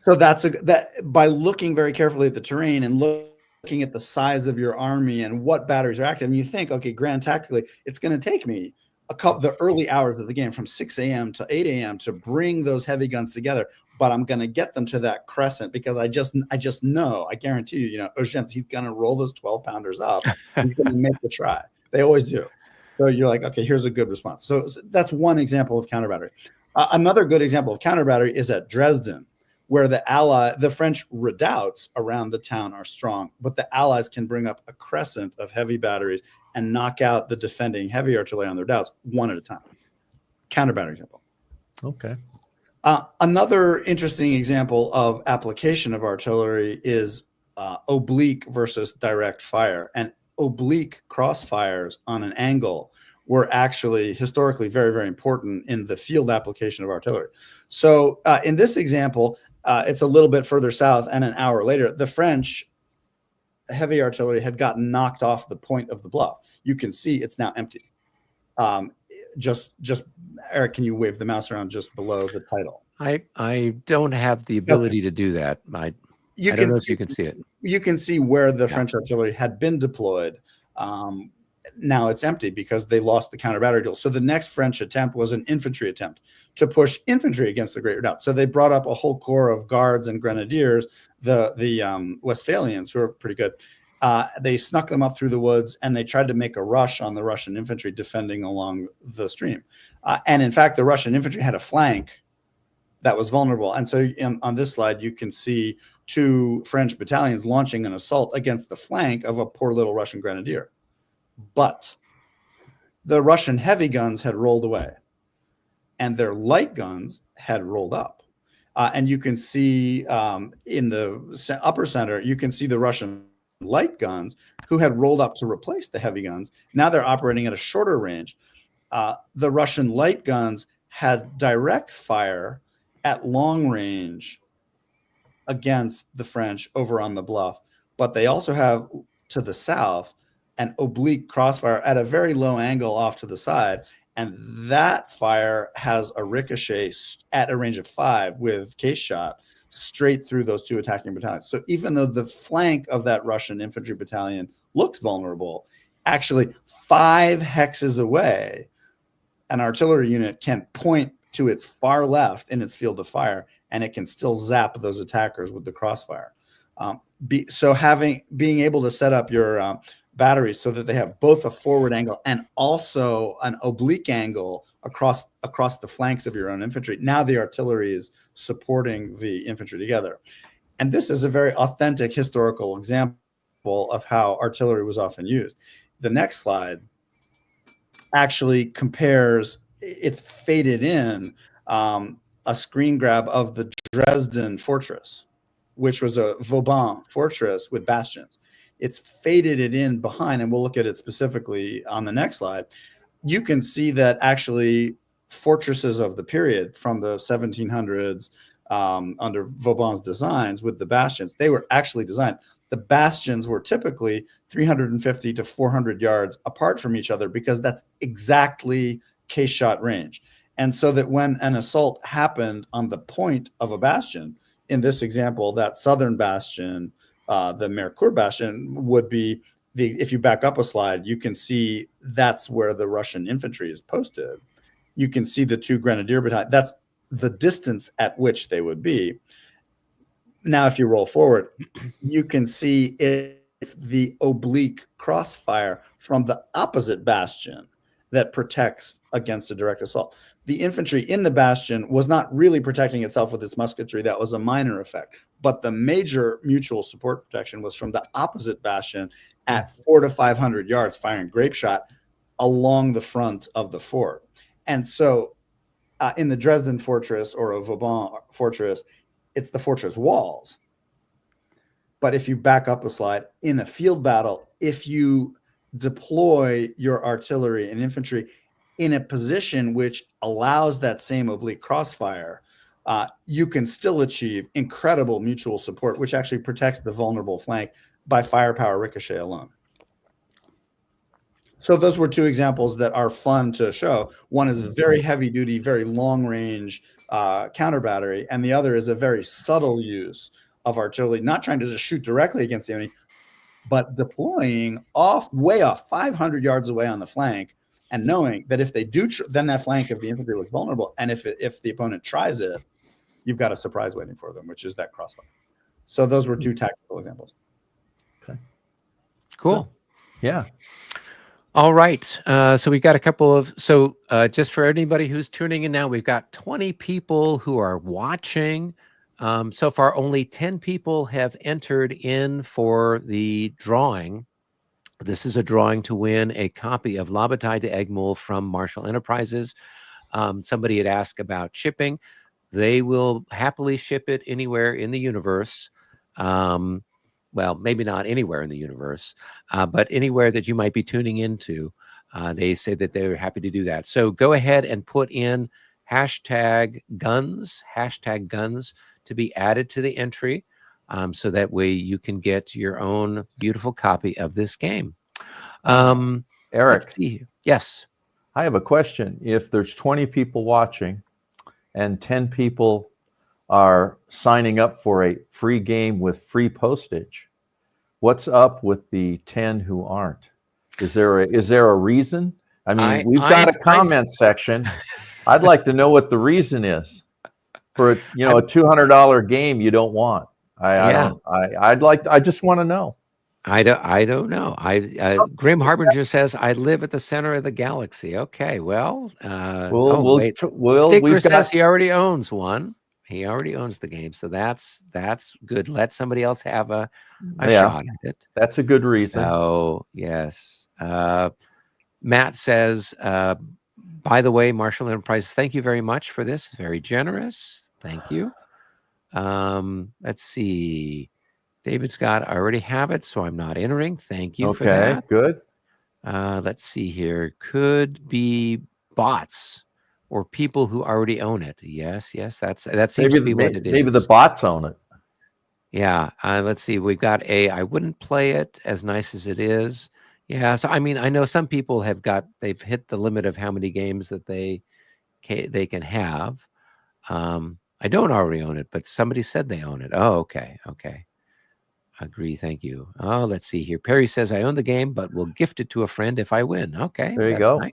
Speaker 5: So that by looking very carefully at the terrain and looking at the size of your army and what batteries are active, and you think, okay, grand tactically, it's going to take me the early hours of the game from 6 a.m. to 8 a.m. to bring those heavy guns together, but I'm going to get them to that crescent because I just know, I guarantee you, Eugène, he's going to roll those 12-pounders up. He's going to make the try. They always do. So you're like, okay, here's a good response. So that's one example of counter battery. Another good example of counter battery is at Dresden, where the French redoubts around the town are strong, but the Allies can bring up a crescent of heavy batteries and knock out the defending heavy artillery on their redoubts one at a time. Counter battery example.
Speaker 3: Okay.
Speaker 5: Another interesting example of application of artillery is oblique versus direct fire. And oblique crossfires on an angle were actually historically very, very important in the field application of artillery. So in this example, it's a little bit further south, and an hour later, the French heavy artillery had gotten knocked off the point of the bluff. You can see it's now empty. Just Eric, can you wave the mouse around just below the title?
Speaker 1: I don't have the ability to do that. I don't know if you can see it.
Speaker 5: You can see where the French artillery had been deployed. Now it's empty because they lost the counter battery duel. So the next French attempt was an infantry attempt to push infantry against the Great Redoubt. So they brought up a whole corps of guards and grenadiers, the Westphalians, who are pretty good. They snuck them up through the woods, and they tried to make a rush on the Russian infantry defending along the stream. And in fact, the Russian infantry had a flank that was vulnerable. And so on this slide, you can see 2 French battalions launching an assault against the flank of a poor little Russian grenadier. But the Russian heavy guns had rolled away, and their light guns had rolled up. And you can see in the upper center, you can see the Russian light guns who had rolled up to replace the heavy guns. Now they're operating at a shorter range. The Russian light guns had direct fire at long range against the French over on the bluff, but they also have to the south an oblique crossfire at a very low angle off to the side, and that fire has a ricochet at a range of 5 with case shot straight through those 2 attacking battalions. So even though the flank of that Russian infantry battalion looked vulnerable, actually 5 hexes away, an artillery unit can point to its far left in its field of fire, and it can still zap those attackers with the crossfire. Being able to set up your batteries so that they have both a forward angle and also an oblique angle across the flanks of your own infantry. Now the artillery is supporting the infantry together. And this is a very authentic historical example of how artillery was often used. The next slide actually compares, it's faded in, a screen grab of the Dresden fortress, which was a Vauban fortress with bastions. It's faded it in behind, and we'll look at it specifically on the next slide. You can see that actually fortresses of the period from the 1700s under Vauban's designs with the bastions, they were actually designed. the bastions were typically 350 to 400 yards apart from each other, because that's exactly case shot range. And so that when an assault happened on the point of a bastion, in this example, that southern bastion, the Mercourt bastion, would be if you back up a slide, you can see that's where the Russian infantry is posted. You can see the 2 grenadier battalions. That's the distance at which they would be. Now, if you roll forward, you can see it's the oblique crossfire from the opposite bastion that protects against a direct assault. The infantry in the bastion was not really protecting itself with its musketry. That was a minor effect. But the major mutual support protection was from the opposite bastion at 400 to 500 yards, firing grape shot along the front of the fort. And so in the Dresden fortress or a Vauban fortress, it's the fortress walls. But if you back up a slide, in a field battle, if you deploy your artillery and infantry in a position which allows that same oblique crossfire, you can still achieve incredible mutual support, which actually protects the vulnerable flank by firepower ricochet alone. So those were 2 examples that are fun to show. One is a very heavy duty, very long range counter battery, and the other is a very subtle use of artillery, not trying to just shoot directly against the enemy, but deploying way off 500 yards away on the flank, and knowing that if they do, then that flank of the infantry looks vulnerable, and if the opponent tries it, you've got a surprise waiting for them, which is that crossfire. So those were 2 tactical examples.
Speaker 3: Okay.
Speaker 1: Cool.
Speaker 3: Yeah.
Speaker 1: All right. So we've got a couple of, just for anybody who's tuning in now, we've got 20 people who are watching. So far, only 10 people have entered in for the drawing. This is a drawing to win a copy of La Bataille de Eggmühl from Marshal Enterprises. Somebody had asked about shipping. They will happily ship it anywhere in the universe. Well, maybe not anywhere in the universe, but anywhere that you might be tuning into. They say that they're happy to do that. So go ahead and put in hashtag guns to be added to the entry. So that way you can get your own beautiful copy of this game.
Speaker 3: Eric,
Speaker 1: Let's see. Yes.
Speaker 3: I have a question. If there's 20 people watching and 10 people are signing up for a free game with free postage, what's up with the 10 who aren't? Is there a reason? I mean, we've got a comment section. I'd like to know what the reason is for a $200 game you don't want. I just want to know.
Speaker 1: I don't know. Grim Harbinger says, I live at the center of the galaxy. Okay, well, Stickler says he already owns one. He already owns the game, so that's good. Let somebody else have a shot at it.
Speaker 3: That's a good reason.
Speaker 1: So yes, Matt says, by the way, Marshal Enterprises, thank you very much for this. Very generous. Thank you. Let's see. David Scott, I already have it, so I'm not entering. Thank you for that.
Speaker 3: Okay, good.
Speaker 1: Let's see here. Could be bots or people who already own it. Yes, that seems to be what it is.
Speaker 3: Maybe the bots own it.
Speaker 1: Yeah. Let's see. We've got I wouldn't play it as nice as it is. Yeah. So I mean, I know some people they've hit the limit of how many games that they can have. I don't already own it, but somebody said they own it. Oh, okay. Agree. Thank you. Oh, let's see here. Perry says, I own the game, but will gift it to a friend if I win. Okay.
Speaker 3: There you go.
Speaker 1: Nice.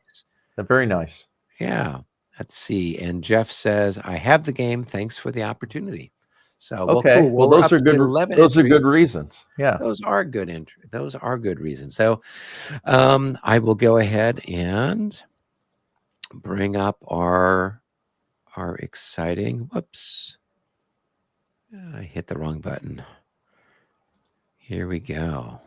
Speaker 3: That's very nice.
Speaker 1: Yeah. Let's see. And Jeff says, I have the game. Thanks for the opportunity. So,
Speaker 3: okay.
Speaker 1: Cool.
Speaker 3: Well, those are good. Those are good reasons. Yeah.
Speaker 1: Those are good reasons. So, I will go ahead and bring up our exciting. Whoops. I hit the wrong button. Here we go.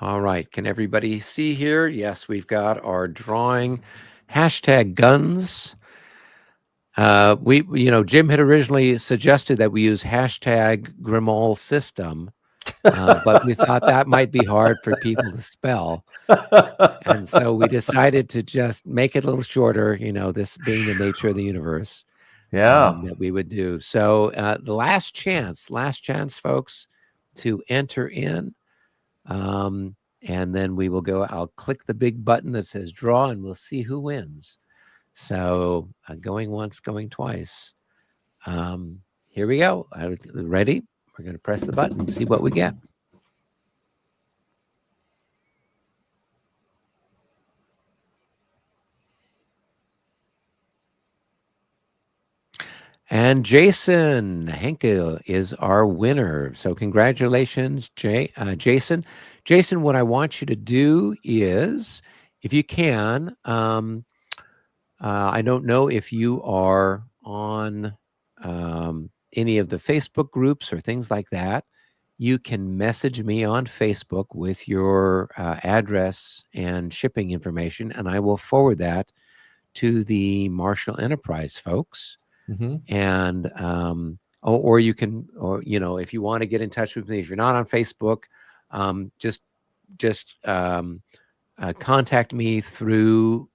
Speaker 1: All right. Can everybody see here? Yes, we've got our drawing. Hashtag guns. Jim had originally suggested that we use hashtag Grimal system. But we thought that might be hard for people to spell. And so we decided to just make it a little shorter, this being the nature of the universe.
Speaker 3: Yeah.
Speaker 1: That we would do. So the last chance, folks, to enter in. And then we will go, I'll click the big button that says draw, and we'll see who wins. So going once, going twice. Here we go. Ready? We're going to press the button and see what we get. And Jason Henke is our winner. So congratulations, Jason. Jason, what I want you to do is, if you can, I don't know if you are on any of the Facebook groups or things like that. You can message me on Facebook with your address and shipping information, and I will forward that to the Marshal Enterprise folks.
Speaker 3: Mm-hmm.
Speaker 1: And or you can, if you want to get in touch with me, if you're not on Facebook, just contact me through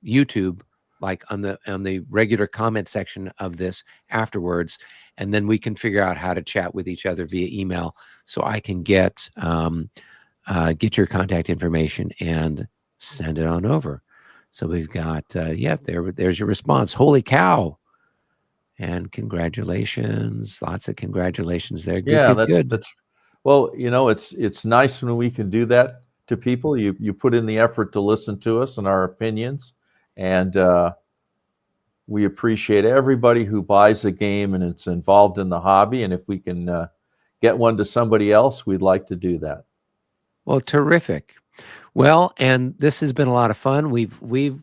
Speaker 1: YouTube, like on the regular comment section of this afterwards, and then we can figure out how to chat with each other via email, so I can get your contact information and send it on over. So we've got there's your response. Holy cow! And congratulations, lots of congratulations there. Good, good.
Speaker 3: That's well, it's nice when we can do that to people. You put in the effort to listen to us and our opinions, and we appreciate everybody who buys a game and it's involved in the hobby. And if we can get one to somebody else, we'd like to do that.
Speaker 1: Well, terrific. Well, and this has been a lot of fun. We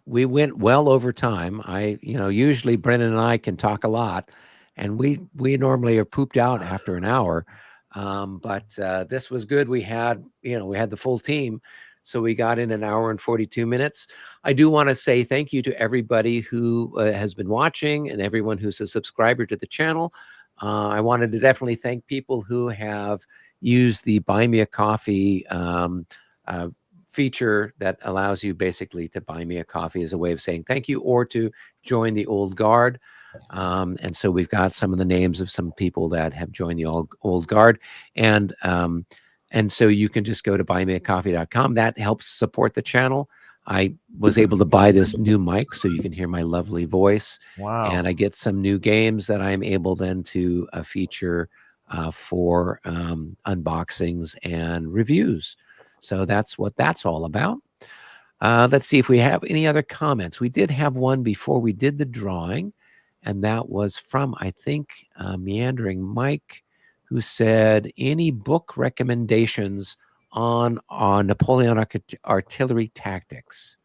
Speaker 1: went well over time. Usually Brennan and I can talk a lot, and we normally are pooped out after an hour. But this was good. We had the full team, so we got in an hour and 42 minutes. I do want to say thank you to everybody who has been watching and everyone who's a subscriber to the channel. I wanted to definitely thank people who have used the Buy Me a Coffee feature that allows you basically to buy me a coffee as a way of saying thank you, or to join the Old Guard. And so we've got some of the names of some people that have joined the Old Guard. And so you can just go to buymeacoffee.com. That helps support the channel. I was able to buy this new mic so you can hear my lovely voice.
Speaker 3: Wow.
Speaker 1: And I get some new games that I'm able then to feature for unboxings and reviews. So that's what that's all about. Let's see if we have any other comments. We did have one before we did the drawing, and that was from, I think, Meandering Mike, who said, any book recommendations on Napoleonic artillery tactics?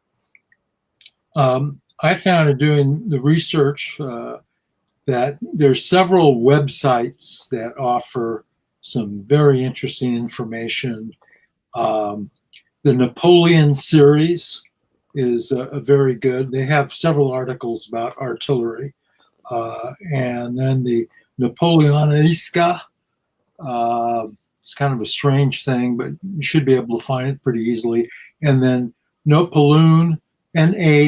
Speaker 2: I found in doing the research that there's several websites that offer some very interesting information. The Napoleon series is a very good. They have several articles about artillery. And then the Napoleonisca, it's kind of a strange thing, but you should be able to find it pretty easily. And then Napoleon, Napoleun.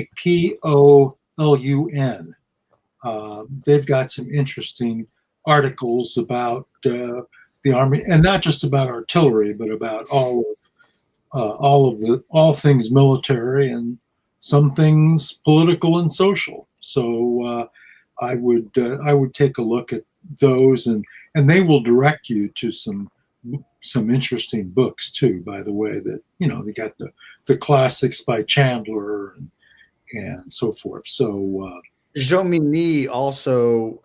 Speaker 2: They've got some interesting articles about the army, and not just about artillery, but about all things military and some things political and social. So I would take a look at those, and they will direct you to some interesting books too. By the way, that they got the classics by Chandler and so forth. So
Speaker 5: Jomini also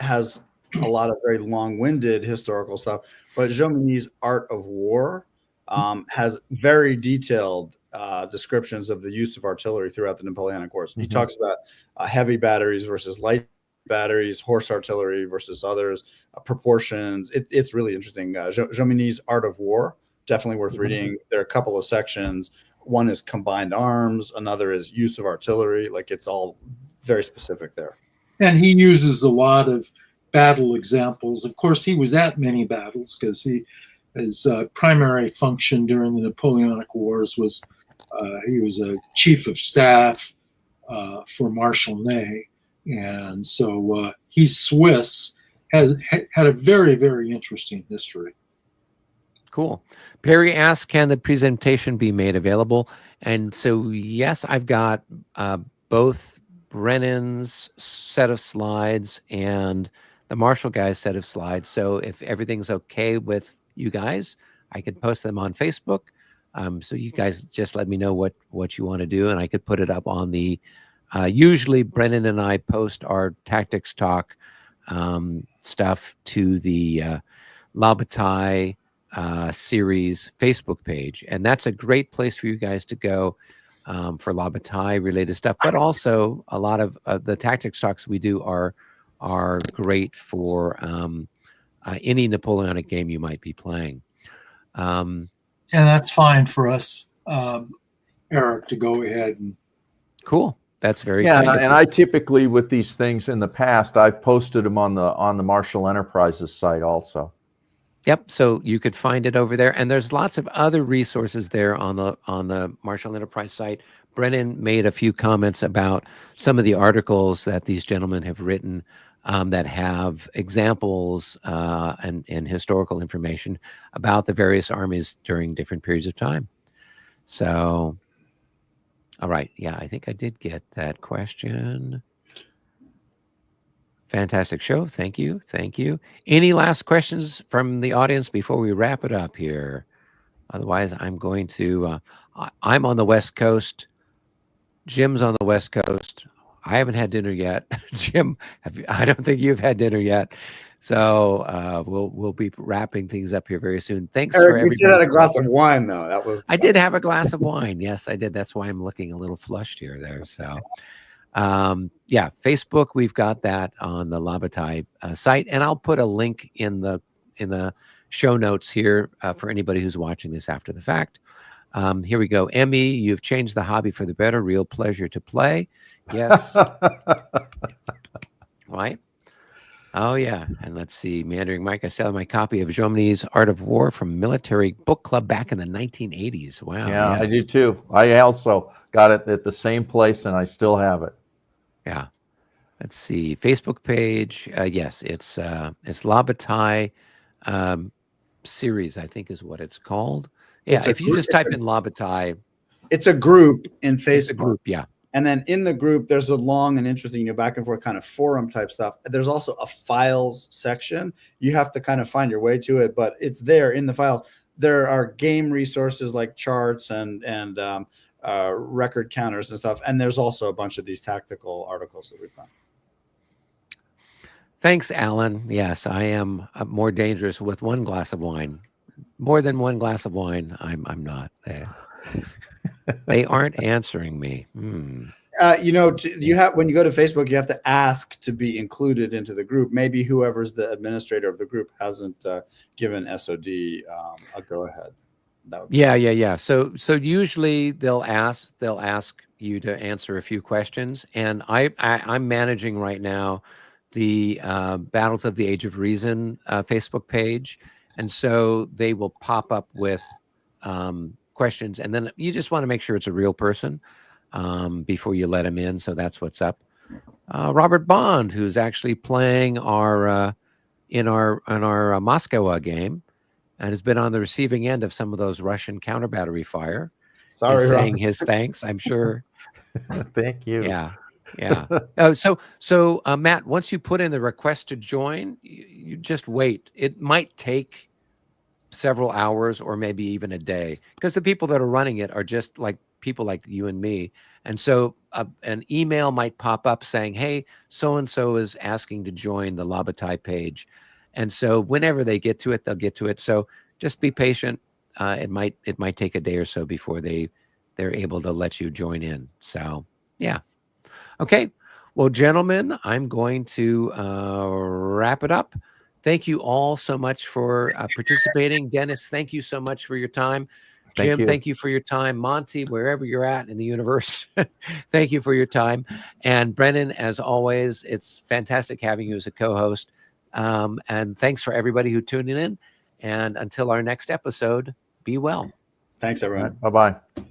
Speaker 5: has a lot of very long-winded historical stuff, but Jomini's Art of War has very detailed descriptions of the use of artillery throughout the Napoleonic Wars. He talks about heavy batteries versus light batteries, horse artillery versus others, proportions. It's really interesting. Jomini's Art of War, definitely worth reading. There are a couple of sections. One is combined arms, another is use of artillery. Like, it's all very specific there.
Speaker 2: And he uses a lot of battle examples. Of course, he was at many battles because he his primary function during the Napoleonic Wars was he was a chief of staff for Marshal Ney, and so he's Swiss. Had a very, very interesting history.
Speaker 1: Cool. Perry asks, can the presentation be made available? And so, yes, I've got both Brennan's set of slides and the Marshall guy's set of slides. So if everything's okay with you guys, I could post them on Facebook. So you guys just let me know what you want to do, and I could put it up on the, usually Brennan and I post our tactics talk stuff to the La Bataille series Facebook page, and that's a great place for you guys to go for La Bataille related stuff, but also a lot of the tactics talks we do are great for any Napoleonic game you might be playing.
Speaker 2: And that's fine for us, Eric, to go ahead and.
Speaker 1: Cool. That's very
Speaker 3: yeah.
Speaker 1: kind
Speaker 3: And I typically, with these things in the past, I've posted them on the Marshal Enterprises site also.
Speaker 1: Yep. So you could find it over there, and there's lots of other resources there on the Marshal Enterprise site. Brennan made a few comments about some of the articles that these gentlemen have written that have examples and historical information about the various armies during different periods of time. So, all right. Yeah, I think I did get that question. Fantastic show. Thank you. Thank you. Any last questions from the audience before we wrap it up here? Otherwise, I'm going to, I'm on the West Coast. Jim's on the West Coast. I haven't had dinner yet. Jim, I don't think you've had dinner yet. So we'll be wrapping things up here very soon. Thanks
Speaker 5: Eric,
Speaker 1: for everybody.
Speaker 5: you did have a glass of wine, though. That was.
Speaker 1: I did have a glass of wine. Yes, I did. That's why I'm looking a little flushed here there. So, yeah, Facebook, we've got that on the La Bataille site, and I'll put a link in the show notes here for anybody who's watching this after the fact. Here we go. Emmy, you've changed the hobby for the better. Real pleasure to play. Yes. Right. Oh, yeah. And let's see. Meandering Mike, I sell my copy of Jomini's Art of War from Military Book Club back in the 1980s. Wow.
Speaker 3: Yeah,
Speaker 1: yes.
Speaker 3: I do too. I also got it at the same place, and I still have it.
Speaker 1: Yeah. Let's see. Facebook page. Yes, it's La Bataille series, I think is what it's called. Yeah, if you just type in La Bataille.
Speaker 5: It's a group in Facebook.
Speaker 1: It's a group, yeah.
Speaker 5: And then in the group, there's a long and interesting, back and forth kind of forum type stuff. There's also a files section. You have to kind of find your way to it, but it's there in the files. There are game resources like charts and record counters and stuff. And there's also a bunch of these tactical articles that we found.
Speaker 1: Thanks, Alan. Yes, I am more dangerous with one glass of wine. More than one glass of wine, I'm not. They aren't answering me.
Speaker 5: You have, when you go to Facebook, you have to ask to be included into the group. Maybe whoever's the administrator of the group hasn't given SOD a go ahead.
Speaker 1: Yeah. So usually they'll ask you to answer a few questions, and I'm managing right now the Battles of the Age of Reason Facebook page, and so they will pop up with questions, and then you just want to make sure it's a real person before you let them in. So that's what's up. Robert Bond, who's actually playing in our Moscow game, and has been on the receiving end of some of those Russian counter battery fire.
Speaker 5: Sorry,
Speaker 1: He's saying
Speaker 5: Robert.
Speaker 1: his thanks, I'm sure.
Speaker 3: Thank you.
Speaker 1: Yeah. So Matt, once you put in the request to join, you just wait. It might take several hours or maybe even a day, because the people that are running it are just like people like you and me. And so an email might pop up saying, hey, so-and-so is asking to join the La Bataille page. And so whenever they get to it, they'll get to it. So just be patient. It might take a day or so before they're able to let you join in. So yeah. Okay. Well, gentlemen, I'm going to wrap it up. Thank you all so much for participating. Dennis, thank you so much for your time. Jim, thank you for your time. Monty, wherever you're at in the universe, thank you for your time. And Brennan, as always, it's fantastic having you as a co-host. And thanks for everybody who tuned in. And until our next episode, be well.
Speaker 5: Thanks, everyone.
Speaker 3: Bye bye.